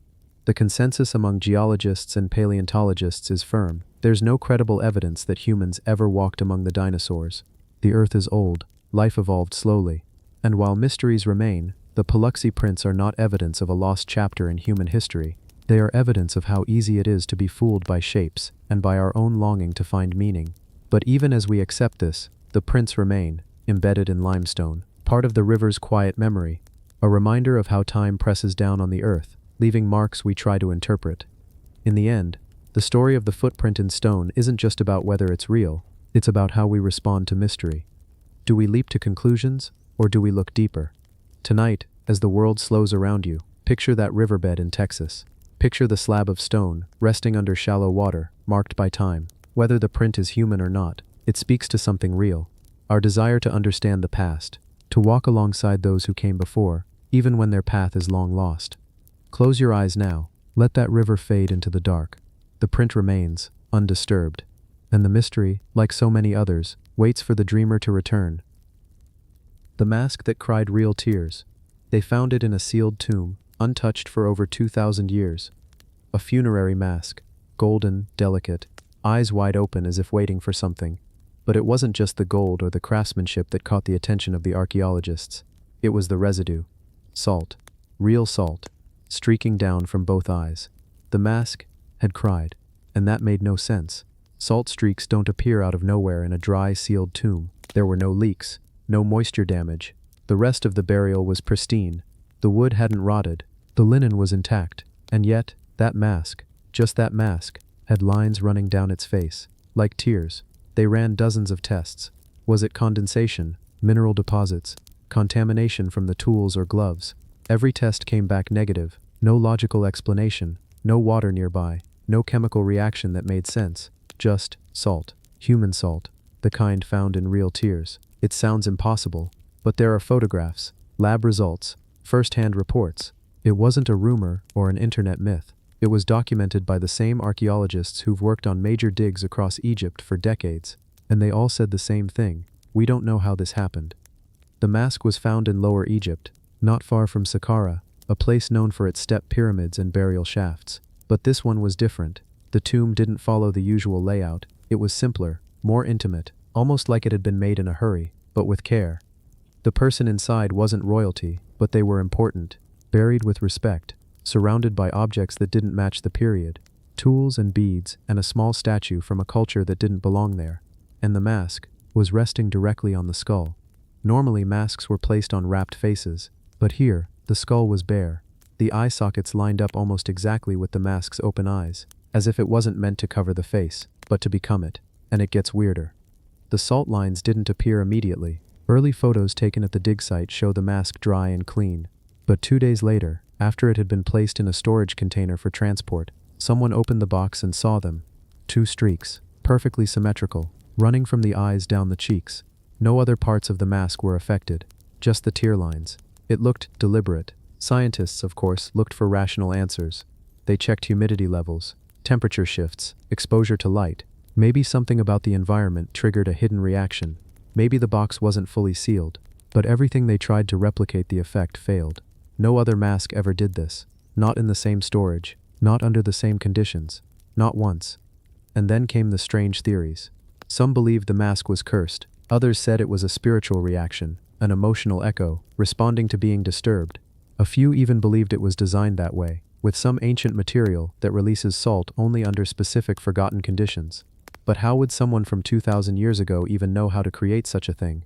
S1: The consensus among geologists and paleontologists is firm. There's no credible evidence that humans ever walked among the dinosaurs. The Earth is old, life evolved slowly. And while mysteries remain, the Paluxy prints are not evidence of a lost chapter in human history. They are evidence of how easy it is to be fooled by shapes, and by our own longing to find meaning. But even as we accept this, the prints remain, embedded in limestone, part of the river's quiet memory, a reminder of how time presses down on the earth, leaving marks we try to interpret. In the end, the story of the footprint in stone isn't just about whether it's real, it's about how we respond to mystery. Do we leap to conclusions, or do we look deeper? Tonight, as the world slows around you, picture that riverbed in Texas. Picture the slab of stone, resting under shallow water, marked by time. Whether the print is human or not, it speaks to something real. Our desire to understand the past, to walk alongside those who came before, even when their path is long lost. Close your eyes now, let that river fade into the dark. The print remains, undisturbed. And the mystery, like so many others, waits for the dreamer to return. The mask that cried real tears. They found it in a sealed tomb, untouched for over 2,000 years. A funerary mask, golden, delicate, eyes wide open as if waiting for something. But it wasn't just the gold or the craftsmanship that caught the attention of the archaeologists. It was the residue. Salt. Real salt. Streaking down from both eyes. The mask had cried, and that made no sense. Salt streaks don't appear out of nowhere in a dry, sealed tomb. There were no leaks, no moisture damage. The rest of the burial was pristine. The wood hadn't rotted. The linen was intact. And yet, that mask, just that mask, had lines running down its face, like tears. They ran dozens of tests. Was it condensation, mineral deposits, contamination from the tools or gloves? Every test came back negative. No logical explanation, no water nearby, no chemical reaction that made sense. Just salt. Human salt. The kind found in real tears. It sounds impossible, but there are photographs, lab results, first-hand reports. It wasn't a rumor or an internet myth. It was documented by the same archaeologists who've worked on major digs across Egypt for decades, and they all said the same thing: we don't know how this happened. The mask was found in Lower Egypt, not far from Saqqara, a place known for its step pyramids and burial shafts. But this one was different. The tomb didn't follow the usual layout. It was simpler, more intimate, almost like it had been made in a hurry, but with care. The person inside wasn't royalty, but they were important, buried with respect, surrounded by objects that didn't match the period, tools and beads and a small statue from a culture that didn't belong there. And the mask was resting directly on the skull. Normally masks were placed on wrapped faces, but here, the skull was bare. The eye sockets lined up almost exactly with the mask's open eyes, as if it wasn't meant to cover the face, but to become it. And it gets weirder. The salt lines didn't appear immediately. Early photos taken at the dig site show the mask dry and clean. But 2 days later, after it had been placed in a storage container for transport, someone opened the box and saw them. 2 streaks, perfectly symmetrical, running from the eyes down the cheeks. No other parts of the mask were affected, just the tear lines. It looked deliberate. Scientists, of course, looked for rational answers. They checked humidity levels, temperature shifts, exposure to light. Maybe something about the environment triggered a hidden reaction. Maybe the box wasn't fully sealed. But everything they tried to replicate the effect failed. No other mask ever did this. Not in the same storage. Not under the same conditions. Not once. And then came the strange theories. Some believed the mask was cursed. Others said it was a spiritual reaction, an emotional echo, responding to being disturbed. A few even believed it was designed that way, with some ancient material that releases salt only under specific forgotten conditions. But how would someone from 2,000 years ago even know how to create such a thing?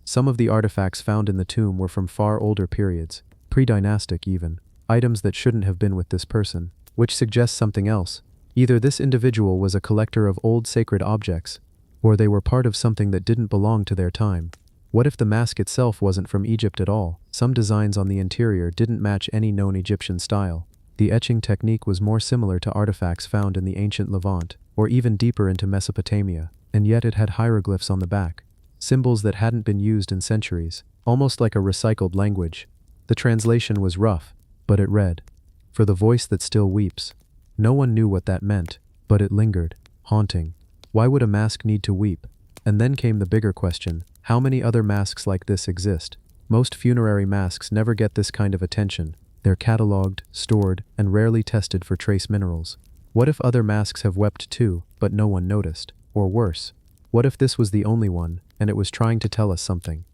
S1: Some of the artifacts found in the tomb were from far older periods, pre-dynastic even, items that shouldn't have been with this person, which suggests something else. Either this individual was a collector of old sacred objects, or they were part of something that didn't belong to their time. What if the mask itself wasn't from Egypt at all? Some designs on the interior didn't match any known Egyptian style. The etching technique was more similar to artifacts found in the ancient Levant, or even deeper into Mesopotamia, and yet it had hieroglyphs on the back, symbols that hadn't been used in centuries, almost like a recycled language. The translation was rough, but it read, "For the voice that still weeps." No one knew what that meant, but it lingered, haunting. Why would a mask need to weep? And then came the bigger question: how many other masks like this exist? Most funerary masks never get this kind of attention. They're catalogued, stored, and rarely tested for trace minerals. What if other masks have wept too, but no one noticed? Or worse, what if this was the only one, and it was trying to tell us something?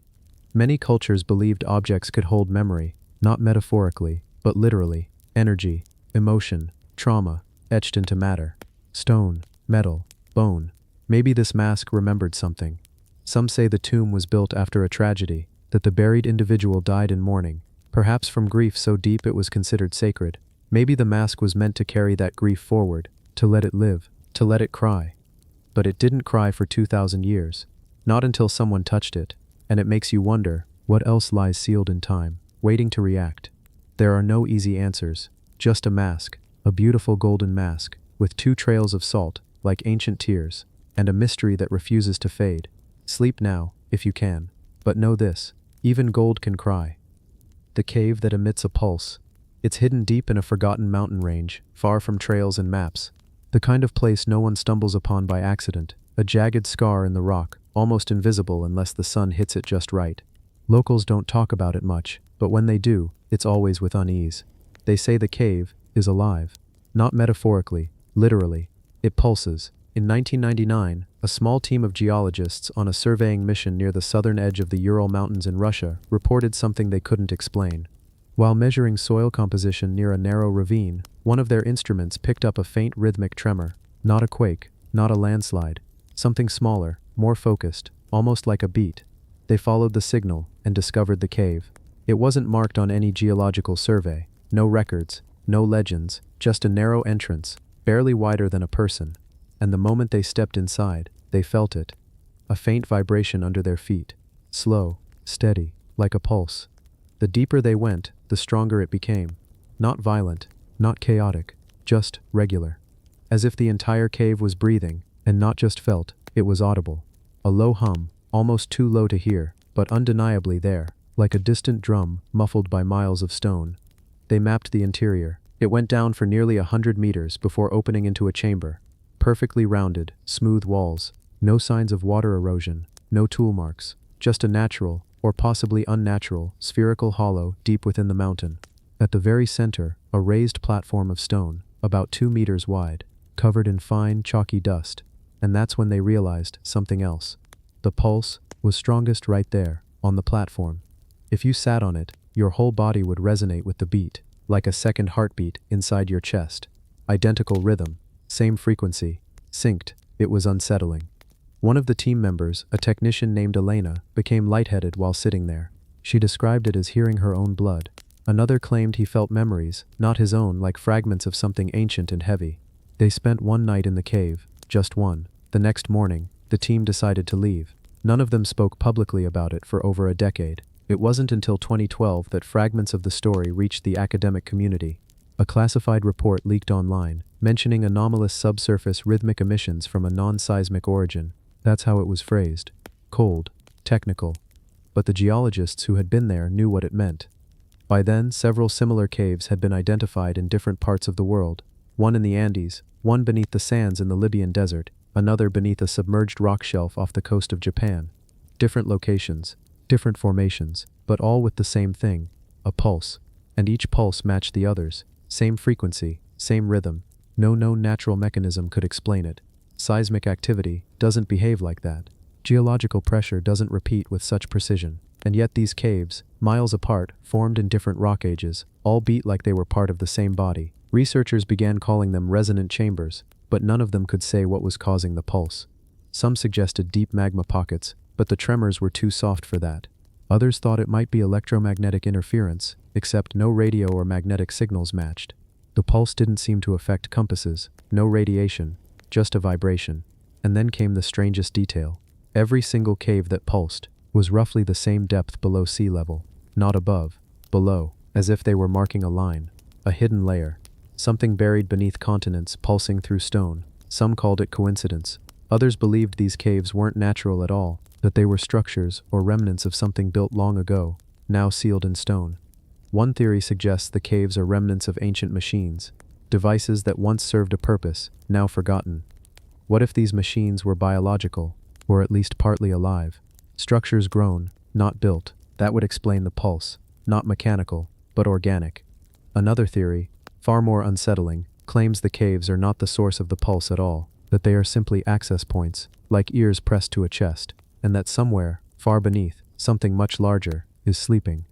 S1: Many cultures believed objects could hold memory, not metaphorically, but literally. Energy, emotion, trauma, etched into matter. Stone, metal, bone. Maybe this mask remembered something. Some say the tomb was built after a tragedy, that the buried individual died in mourning, perhaps from grief so deep it was considered sacred. Maybe the mask was meant to carry that grief forward, to let it live, to let it cry. But it didn't cry for 2,000 years. Not until someone touched it, and it makes you wonder, what else lies sealed in time, waiting to react? There are no easy answers, just a mask, a beautiful golden mask, with 2 trails of salt, like ancient tears, and a mystery that refuses to fade. Sleep now, if you can. But know this, even gold can cry. The cave that emits a pulse. It's hidden deep in a forgotten mountain range, far from trails and maps. The kind of place no one stumbles upon by accident, a jagged scar in the rock, almost invisible unless the sun hits it just right. Locals don't talk about it much, but when they do, it's always with unease. They say the cave is alive. Not metaphorically, literally. It pulses. In 1999, a small team of geologists on a surveying mission near the southern edge of the Ural Mountains in Russia reported something they couldn't explain. While measuring soil composition near a narrow ravine, one of their instruments picked up a faint rhythmic tremor. Not a quake, not a landslide. Something smaller, more focused, almost like a beat. They followed the signal and discovered the cave. It wasn't marked on any geological survey. No records, no legends, just a narrow entrance, barely wider than a person. And the moment they stepped inside, they felt it. A faint vibration under their feet. Slow, steady, like a pulse. The deeper they went, the stronger it became. Not violent, not chaotic, just regular. As if the entire cave was breathing, and not just felt, it was audible. A low hum, almost too low to hear, but undeniably there, like a distant drum muffled by miles of stone. They mapped the interior. It went down for nearly 100 meters before opening into a chamber. Perfectly rounded, smooth walls, no signs of water erosion, no tool marks, just a natural, or possibly unnatural, spherical hollow deep within the mountain. At the very center, a raised platform of stone, about 2 meters wide, covered in fine, chalky dust. And that's when they realized something else. The pulse was strongest right there, on the platform. If you sat on it, your whole body would resonate with the beat, like a second heartbeat inside your chest. Identical rhythm, same frequency, synced. It was unsettling. One of the team members, a technician named Elena, became lightheaded while sitting there. She described it as hearing her own blood. Another claimed he felt memories, not his own, like fragments of something ancient and heavy. They spent one night in the cave, just one. The next morning, the team decided to leave. None of them spoke publicly about it for over a decade. It wasn't until 2012 that fragments of the story reached the academic community. A classified report leaked online, mentioning anomalous subsurface rhythmic emissions from a non-seismic origin. That's how it was phrased. Cold, technical. But the geologists who had been there knew what it meant. By then, several similar caves had been identified in different parts of the world. One in the Andes, one beneath the sands in the Libyan desert, another beneath a submerged rock shelf off the coast of Japan. Different locations, different formations, but all with the same thing, a pulse. And each pulse matched the others. Same frequency, same rhythm. No known natural mechanism could explain it. Seismic activity doesn't behave like that. Geological pressure doesn't repeat with such precision. And yet these caves, miles apart, formed in different rock ages, all beat like they were part of the same body. Researchers began calling them resonant chambers, but none of them could say what was causing the pulse. Some suggested deep magma pockets, but the tremors were too soft for that. Others thought it might be electromagnetic interference, except no radio or magnetic signals matched. The pulse didn't seem to affect compasses, no radiation, just a vibration. And then came the strangest detail. Every single cave that pulsed was roughly the same depth below sea level, not above, below, as if they were marking a line, a hidden layer. Something buried beneath continents pulsing through stone. Some called it coincidence. Others believed these caves weren't natural at all, that they were structures or remnants of something built long ago, now sealed in stone. One theory suggests the caves are remnants of ancient machines, devices that once served a purpose, now forgotten. What if these machines were biological, or at least partly alive? Structures grown, not built. That would explain the pulse, not mechanical, but organic. Another theory, far more unsettling, claims the caves are not the source of the pulse at all, that they are simply access points, like ears pressed to a chest, and that somewhere, far beneath, something much larger, is sleeping.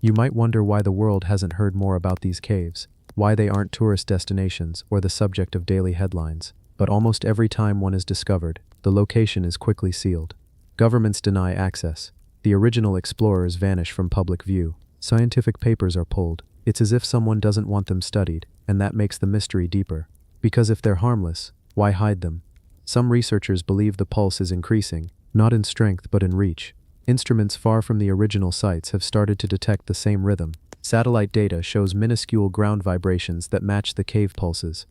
S1: You might wonder why the world hasn't heard more about these caves, why they aren't tourist destinations or the subject of daily headlines. But almost every time one is discovered, the location is quickly sealed. Governments deny access. The original explorers vanish from public view. Scientific papers are pulled. It's as if someone doesn't want them studied, and that makes the mystery deeper. Because if they're harmless, why hide them? Some researchers believe the pulse is increasing, not in strength but in reach. Instruments far from the original sites have started to detect the same rhythm. Satellite data shows minuscule ground vibrations that match the cave pulses.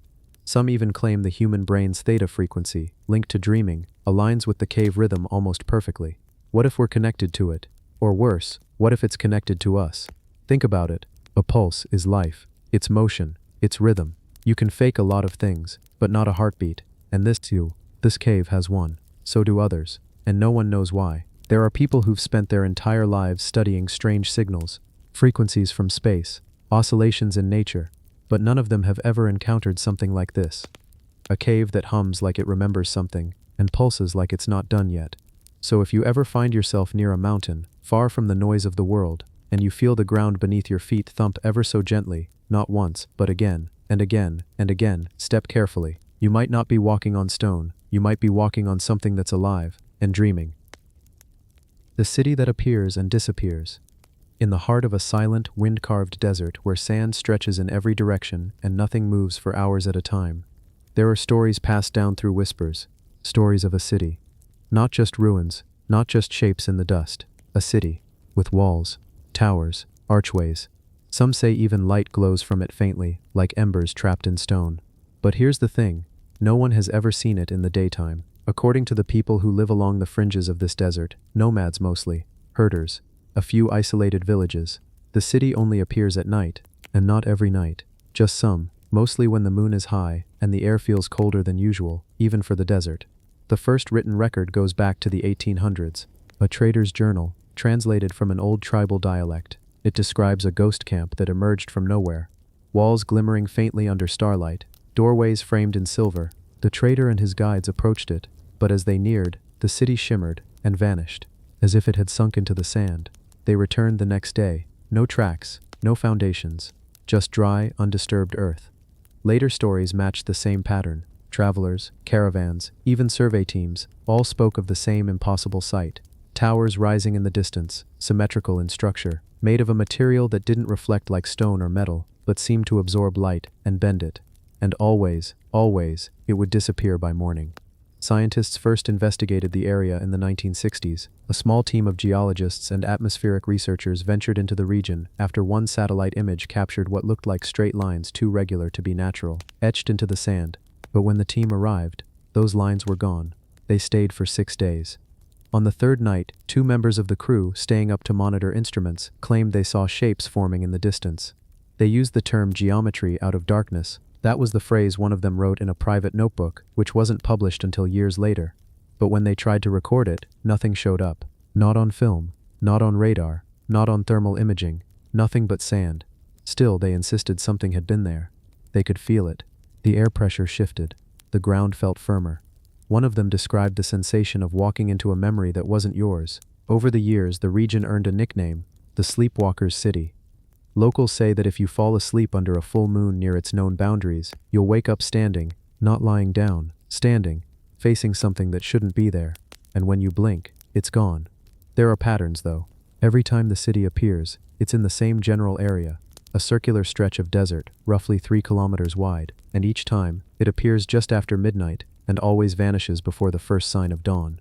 S1: Some even claim the human brain's theta frequency, linked to dreaming, aligns with the cave rhythm almost perfectly. What if we're connected to it? Or worse, what if it's connected to us? Think about it. A pulse is life. It's motion. It's rhythm. You can fake a lot of things, but not a heartbeat. And this cave has one. So do others. And no one knows why. There are people who've spent their entire lives studying strange signals, frequencies from space, oscillations in nature, but none of them have ever encountered something like this. A cave that hums like it remembers something, and pulses like it's not done yet. So if you ever find yourself near a mountain, far from the noise of the world, and you feel the ground beneath your feet thump ever so gently, not once, but again, and again, and again, step carefully. You might not be walking on stone, you might be walking on something that's alive, and dreaming. The city that appears and disappears. In the heart of a silent, wind-carved desert where sand stretches in every direction and nothing moves for hours at a time, there are stories passed down through whispers, stories of a city. Not just ruins, not just shapes in the dust, a city, with walls, towers, archways. Some say even light glows from it faintly, like embers trapped in stone. But here's the thing, no one has ever seen it in the daytime. According to the people who live along the fringes of this desert, nomads mostly, herders, a few isolated villages, the city only appears at night, and not every night, just some, mostly when the moon is high and the air feels colder than usual, even for the desert. The first written record goes back to the 1800s, a trader's journal, translated from an old tribal dialect. It describes a ghost camp that emerged from nowhere, walls glimmering faintly under starlight, doorways framed in silver. The trader and his guides approached it, but as they neared, the city shimmered and vanished, as if it had sunk into the sand. They returned the next day, no tracks, no foundations, just dry, undisturbed earth. Later stories matched the same pattern. Travelers, caravans, even survey teams, all spoke of the same impossible sight. Towers rising in the distance, symmetrical in structure, made of a material that didn't reflect like stone or metal, but seemed to absorb light and bend it. And always, it would disappear by morning. Scientists first investigated the area in the 1960s. A small team of geologists and atmospheric researchers ventured into the region after one satellite image captured what looked like straight lines too regular to be natural, etched into the sand. But when the team arrived, those lines were gone. They stayed for 6 days. On the third night, 2 members of the crew, staying up to monitor instruments, claimed they saw shapes forming in the distance. They used the term geometry out of darkness. That was the phrase one of them wrote in a private notebook, which wasn't published until years later. But when they tried to record it, nothing showed up. Not on film, not on radar, not on thermal imaging, nothing but sand. Still, they insisted something had been there. They could feel it. The air pressure shifted. The ground felt firmer. One of them described the sensation of walking into a memory that wasn't yours. Over the years, the region earned a nickname, the Sleepwalkers' City. Locals say that if you fall asleep under a full moon near its known boundaries, you'll wake up standing, not lying down, standing, facing something that shouldn't be there. And when you blink, it's gone. There are patterns, though. Every time the city appears, it's in the same general area, a circular stretch of desert, roughly 3 kilometers wide, and each time, it appears just after midnight, and always vanishes before the first sign of dawn.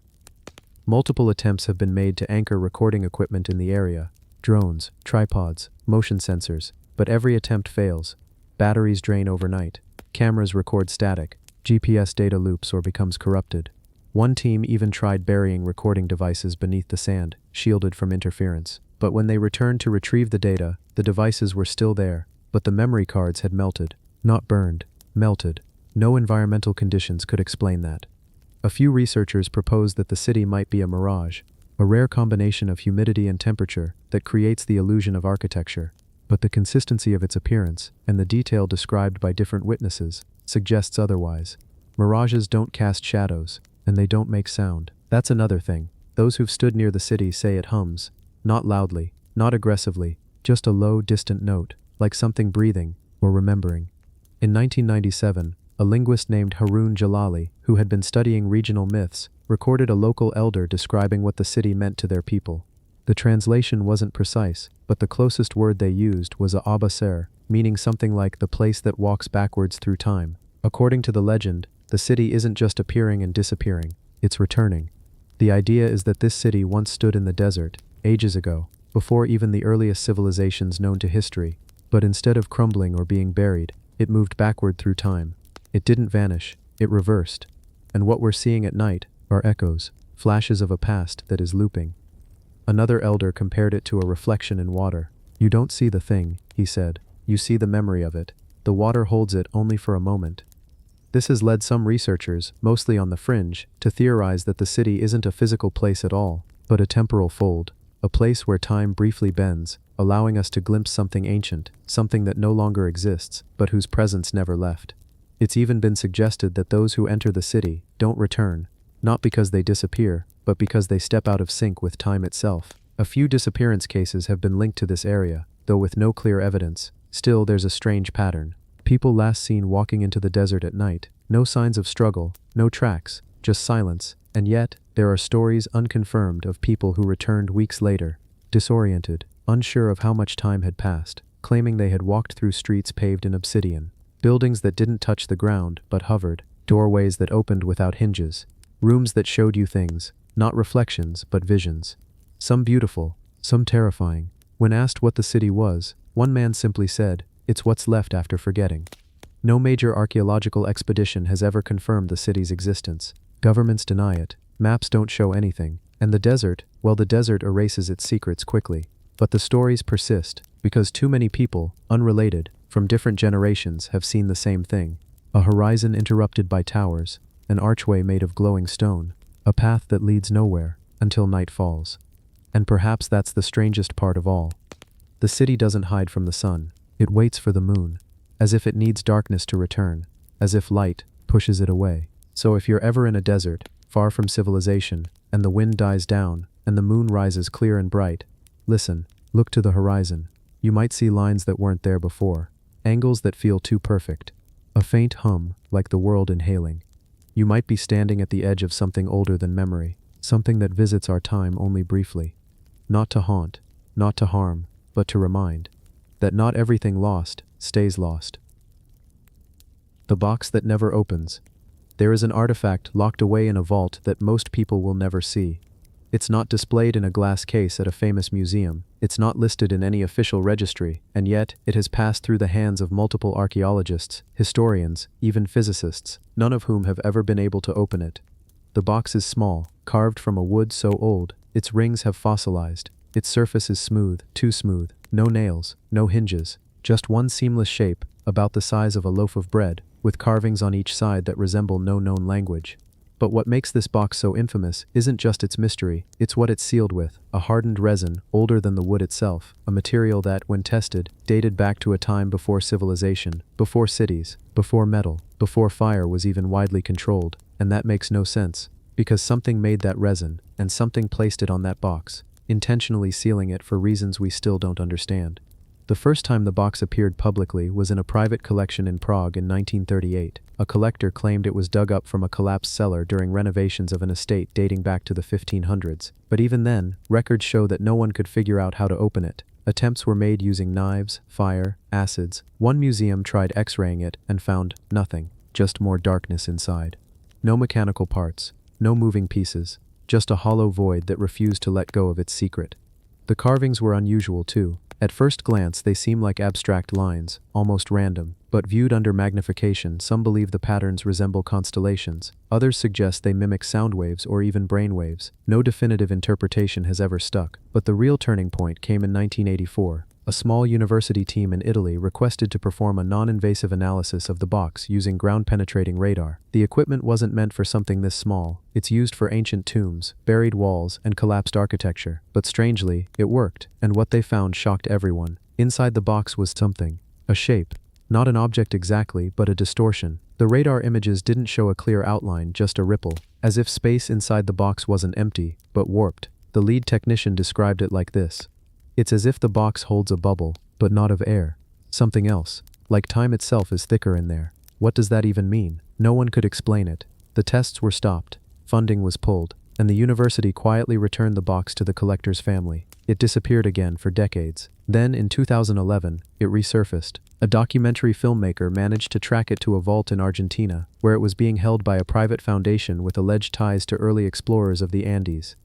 S1: Multiple attempts have been made to anchor recording equipment in the area, drones, tripods, motion sensors, but every attempt fails. Batteries drain overnight, cameras record static, GPS data loops or becomes corrupted. One team even tried burying recording devices beneath the sand, shielded from interference. But when they returned to retrieve the data, the devices were still there, but the memory cards had melted. Not burned, melted. No environmental conditions could explain that. A few researchers proposed that the city might be a mirage, a rare combination of humidity and temperature that creates the illusion of architecture. But the consistency of its appearance, and the detail described by different witnesses, suggests otherwise. Mirages don't cast shadows, and they don't make sound. That's another thing. Those who've stood near the city say it hums. Not loudly, not aggressively, just a low, distant note, like something breathing or remembering. In 1997, a linguist named Haroun Jalali, who had been studying regional myths, recorded a local elder describing what the city meant to their people. The translation wasn't precise, but the closest word they used was Abasser, meaning something like the place that walks backwards through time. According to the legend, the city isn't just appearing and disappearing, it's returning. The idea is that this city once stood in the desert, ages ago, before even the earliest civilizations known to history, but instead of crumbling or being buried, it moved backward through time. It didn't vanish, it reversed. And what we're seeing at night are echoes, flashes of a past that is looping. Another elder compared it to a reflection in water. You don't see the thing, he said, you see the memory of it. The water holds it only for a moment. This has led some researchers, mostly on the fringe, to theorize that the city isn't a physical place at all, but a temporal fold, a place where time briefly bends, allowing us to glimpse something ancient, something that no longer exists, but whose presence never left. It's even been suggested that those who enter the city don't return, not because they disappear, but because they step out of sync with time itself. A few disappearance cases have been linked to this area, though with no clear evidence. Still, there's a strange pattern. People last seen walking into the desert at night. No signs of struggle, no tracks, just silence. And yet, there are stories unconfirmed of people who returned weeks later, disoriented, unsure of how much time had passed, claiming they had walked through streets paved in obsidian, buildings that didn't touch the ground but hovered, doorways that opened without hinges, rooms that showed you things, not reflections but visions. Some beautiful, some terrifying. When asked what the city was, One man simply said, "It's what's left after forgetting." No major archaeological expedition has ever confirmed the city's existence. Governments deny it, maps don't show anything, and the desert, well, the desert erases its secrets quickly. But the stories persist, because too many people, unrelated, from different generations have seen the same thing. A horizon interrupted by towers, an archway made of glowing stone, a path that leads nowhere, until night falls. And perhaps that's the strangest part of all. The city doesn't hide from the sun, it waits for the moon, as if it needs darkness to return, as if light pushes it away. So if you're ever in a desert, far from civilization, and the wind dies down, and the moon rises clear and bright, listen, look to the horizon. You might see lines that weren't there before, angles that feel too perfect, a faint hum, like the world inhaling. You might be standing at the edge of something older than memory, something that visits our time only briefly. Not to haunt, not to harm, but to remind that not everything lost stays lost. The box that never opens. There is an artifact locked away in a vault that most people will never see. It's not displayed in a glass case at a famous museum, it's not listed in any official registry, and yet it has passed through the hands of multiple archaeologists, historians, even physicists, none of whom have ever been able to open it. The box is small, carved from a wood so old, its rings have fossilized. Its surface is smooth, too smooth, no nails, no hinges, just one seamless shape, about the size of a loaf of bread, with carvings on each side that resemble no known language. But what makes this box so infamous isn't just its mystery, it's what it's sealed with, a hardened resin, older than the wood itself, a material that, when tested, dated back to a time before civilization, before cities, before metal, before fire was even widely controlled. And that makes no sense, because something made that resin, and something placed it on that box, intentionally sealing it for reasons we still don't understand. The first time the box appeared publicly was in a private collection in Prague in 1938. A collector claimed it was dug up from a collapsed cellar during renovations of an estate dating back to the 1500s. But even then, records show that no one could figure out how to open it. Attempts were made using knives, fire, acids. One museum tried X-raying it and found nothing, just more darkness inside. No mechanical parts, no moving pieces, just a hollow void that refused to let go of its secret. The carvings were unusual too. At first glance they seem like abstract lines, almost random, but viewed under magnification some believe the patterns resemble constellations, others suggest they mimic sound waves or even brain waves. No definitive interpretation has ever stuck, but the real turning point came in 1984. A small university team in Italy requested to perform a non-invasive analysis of the box using ground-penetrating radar. The equipment wasn't meant for something this small. It's used for ancient tombs, buried walls, and collapsed architecture. But strangely, it worked, and what they found shocked everyone. Inside the box was something. A shape. Not an object exactly, but a distortion. The radar images didn't show a clear outline, just a ripple, as if space inside the box wasn't empty, but warped. The lead technician described it like this. It's as if the box holds a bubble, but not of air. Something else, like time itself is thicker in there. What does that even mean? No one could explain it. The tests were stopped, funding was pulled, and the university quietly returned the box to the collector's family. It disappeared again for decades. Then, in 2011, it resurfaced. A documentary filmmaker managed to track it to a vault in Argentina, where it was being held by a private foundation with alleged ties to early explorers of the Andes.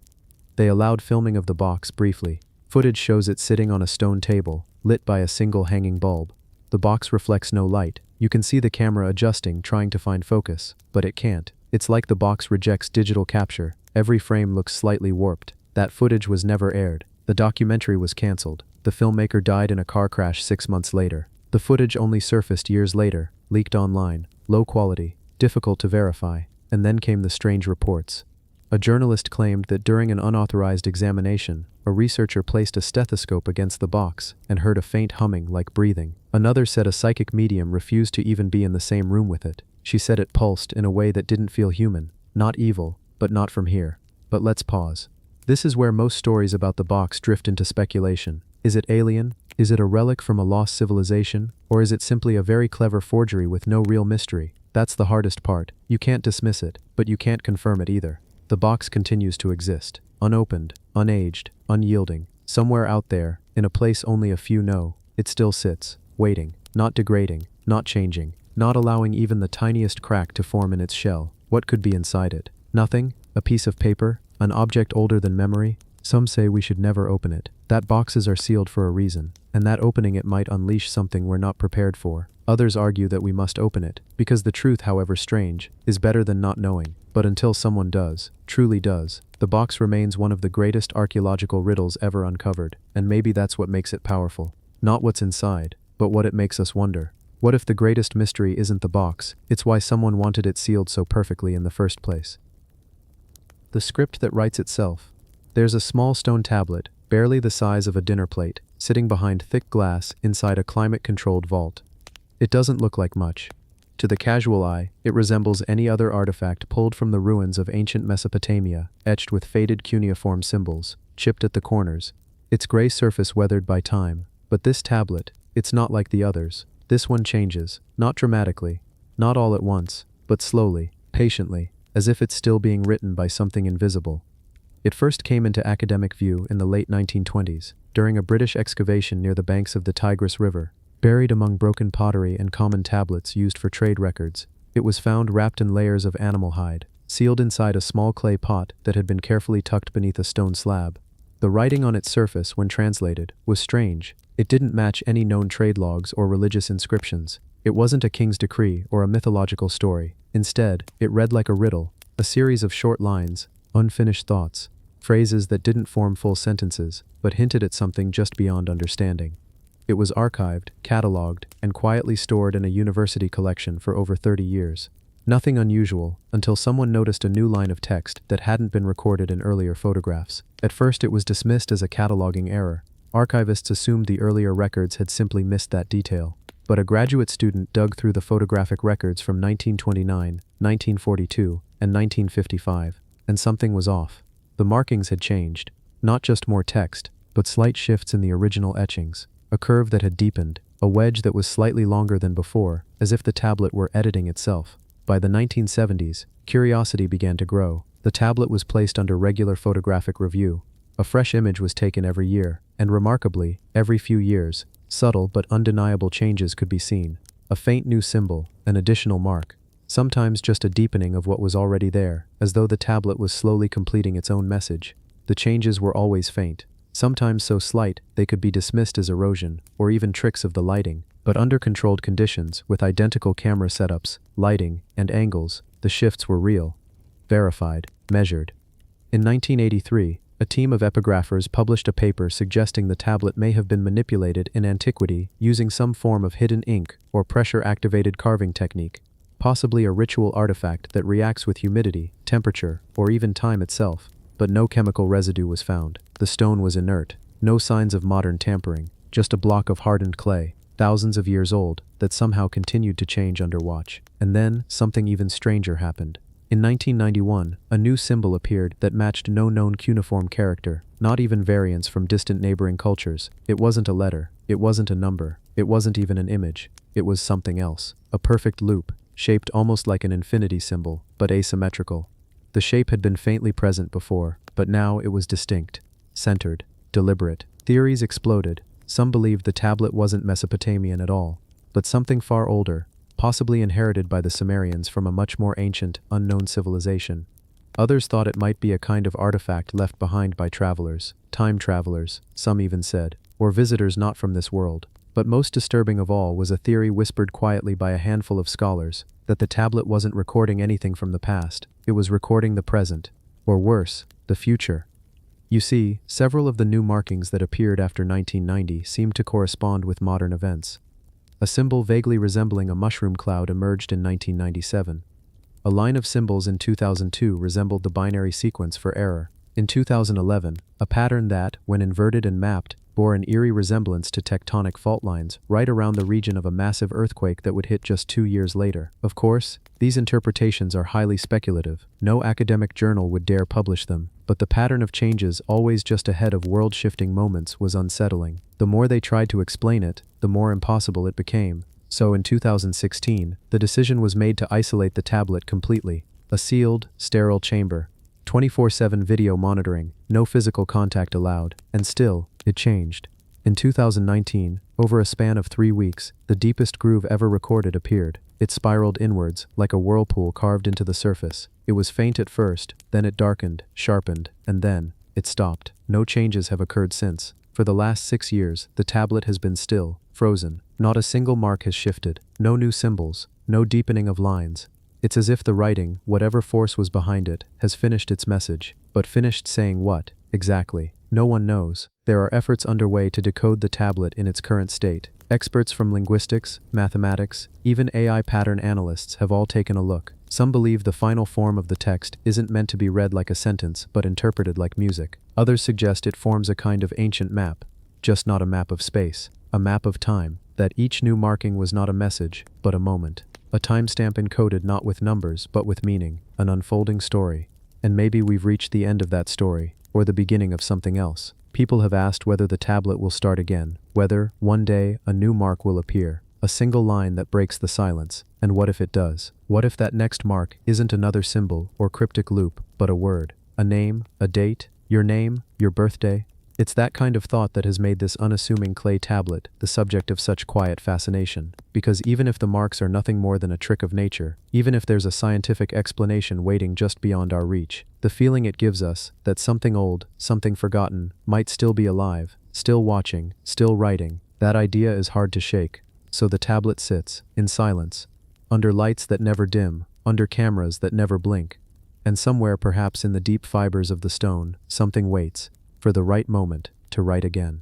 S1: They allowed filming of the box briefly. Footage shows it sitting on a stone table, lit by a single hanging bulb. The box reflects no light. You can see the camera adjusting, trying to find focus, but it can't. It's like the box rejects digital capture. Every frame looks slightly warped. That footage was never aired. The documentary was cancelled. The filmmaker died in a car crash 6 months later. The footage only surfaced years later, leaked online, low quality, difficult to verify, and then came the strange reports. A journalist claimed that during an unauthorized examination, a researcher placed a stethoscope against the box and heard a faint humming like breathing. Another said a psychic medium refused to even be in the same room with it. She said it pulsed in a way that didn't feel human. Not evil, but not from here. But let's pause. This is where most stories about the box drift into speculation. Is it alien? Is it a relic from a lost civilization? Or is it simply a very clever forgery with no real mystery? That's the hardest part. You can't dismiss it, but you can't confirm it either. The box continues to exist, unopened, unaged, unyielding. Somewhere out there, in a place only a few know, it still sits, waiting, not degrading, not changing, not allowing even the tiniest crack to form in its shell. What could be inside it? Nothing? A piece of paper? An object older than memory? Some say we should never open it, that boxes are sealed for a reason, and that opening it might unleash something we're not prepared for. Others argue that we must open it, because the truth, however strange, is better than not knowing. But until someone does, truly does, the box remains one of the greatest archaeological riddles ever uncovered, and maybe that's what makes it powerful. Not what's inside, but what it makes us wonder. What if the greatest mystery isn't the box, it's why someone wanted it sealed so perfectly in the first place? The script that writes itself. There's a small stone tablet, barely the size of a dinner plate, sitting behind thick glass inside a climate-controlled vault. It doesn't look like much. To the casual eye, it resembles any other artifact pulled from the ruins of ancient Mesopotamia, etched with faded cuneiform symbols, chipped at the corners. Its gray surface weathered by time. But this tablet, it's not like the others. This one changes, not dramatically, not all at once, but slowly, patiently, as if it's still being written by something invisible. It first came into academic view in the late 1920s, during a British excavation near the banks of the Tigris River. Buried among broken pottery and common tablets used for trade records, it was found wrapped in layers of animal hide, sealed inside a small clay pot that had been carefully tucked beneath a stone slab. The writing on its surface, when translated, was strange. It didn't match any known trade logs or religious inscriptions. It wasn't a king's decree or a mythological story. Instead, it read like a riddle, a series of short lines, unfinished thoughts, phrases that didn't form full sentences, but hinted at something just beyond understanding. It was archived, catalogued, and quietly stored in a university collection for over 30 years. Nothing unusual, until someone noticed a new line of text that hadn't been recorded in earlier photographs. At first it was dismissed as a cataloging error. Archivists assumed the earlier records had simply missed that detail. But a graduate student dug through the photographic records from 1929, 1942, and 1955, and something was off. The markings had changed. Not just more text, but slight shifts in the original etchings. A curve that had deepened, a wedge that was slightly longer than before, as if the tablet were editing itself. By the 1970s, curiosity began to grow. The tablet was placed under regular photographic review. A fresh image was taken every year, and remarkably, every few years, subtle but undeniable changes could be seen. A faint new symbol, an additional mark. Sometimes just a deepening of what was already there, as though the tablet was slowly completing its own message. The changes were always faint. Sometimes so slight they could be dismissed as erosion, or even tricks of the lighting. But under controlled conditions, with identical camera setups, lighting, and angles, the shifts were real. Verified, measured. In 1983, a team of epigraphers published a paper suggesting the tablet may have been manipulated in antiquity using some form of hidden ink or pressure-activated carving technique, possibly a ritual artifact that reacts with humidity, temperature, or even time itself. But no chemical residue was found. The stone was inert. No signs of modern tampering, just a block of hardened clay, thousands of years old, that somehow continued to change under watch. And then, something even stranger happened. In 1991, a new symbol appeared that matched no known cuneiform character, not even variants from distant neighboring cultures. It wasn't a letter. It wasn't a number. It wasn't even an image. It was something else. A perfect loop, shaped almost like an infinity symbol, but asymmetrical. The shape had been faintly present before, but now it was distinct, centered, deliberate. Theories exploded. Some believed the tablet wasn't Mesopotamian at all, but something far older, possibly inherited by the Sumerians from a much more ancient, unknown civilization. Others thought it might be a kind of artifact left behind by travelers, time travelers, some even said, or visitors not from this world. But most disturbing of all was a theory whispered quietly by a handful of scholars, that the tablet wasn't recording anything from the past, it was recording the present, or worse, the future. You see, several of the new markings that appeared after 1990 seemed to correspond with modern events. A symbol vaguely resembling a mushroom cloud emerged in 1997. A line of symbols in 2002 resembled the binary sequence for error. In 2011, a pattern that, when inverted and mapped, bore an eerie resemblance to tectonic fault lines right around the region of a massive earthquake that would hit just 2 years later. Of course, these interpretations are highly speculative. No academic journal would dare publish them, but the pattern of changes always just ahead of world-shifting moments was unsettling. The more they tried to explain it, the more impossible it became. So in 2016, the decision was made to isolate the tablet completely. A sealed, sterile chamber. 24/7 video monitoring, no physical contact allowed, and still, it changed. In 2019, over a span of 3 weeks, the deepest groove ever recorded appeared. It spiraled inwards, like a whirlpool carved into the surface. It was faint at first, then it darkened, sharpened, and then, It stopped. No changes have occurred since. For the last 6 years, the tablet has been still, frozen. Not a single mark has shifted. No new symbols. No deepening of lines. It's as if the writing, whatever force was behind it, has finished its message. But finished saying what, exactly? No one knows. There are efforts underway to decode the tablet in its current state. Experts from linguistics, mathematics, even AI pattern analysts have all taken a look. Some believe the final form of the text isn't meant to be read like a sentence, but interpreted like music. Others suggest it forms a kind of ancient map, just not a map of space, a map of time, that each new marking was not a message, but a moment. A timestamp encoded not with numbers, but with meaning, an unfolding story. And maybe we've reached the end of that story, or the beginning of something else. People have asked whether the tablet will start again, whether, one day, a new mark will appear, a single line that breaks the silence. And what if it does? What if that next mark isn't another symbol or cryptic loop, but a word, a name, a date, your name, your birthday? It's that kind of thought that has made this unassuming clay tablet the subject of such quiet fascination. Because even if the marks are nothing more than a trick of nature, even if there's a scientific explanation waiting just beyond our reach, the feeling it gives us, that something old, something forgotten, might still be alive, still watching, still writing, that idea is hard to shake. So the tablet sits, in silence, under lights that never dim, under cameras that never blink. And somewhere perhaps in the deep fibers of the stone, something waits, for the right moment to write again.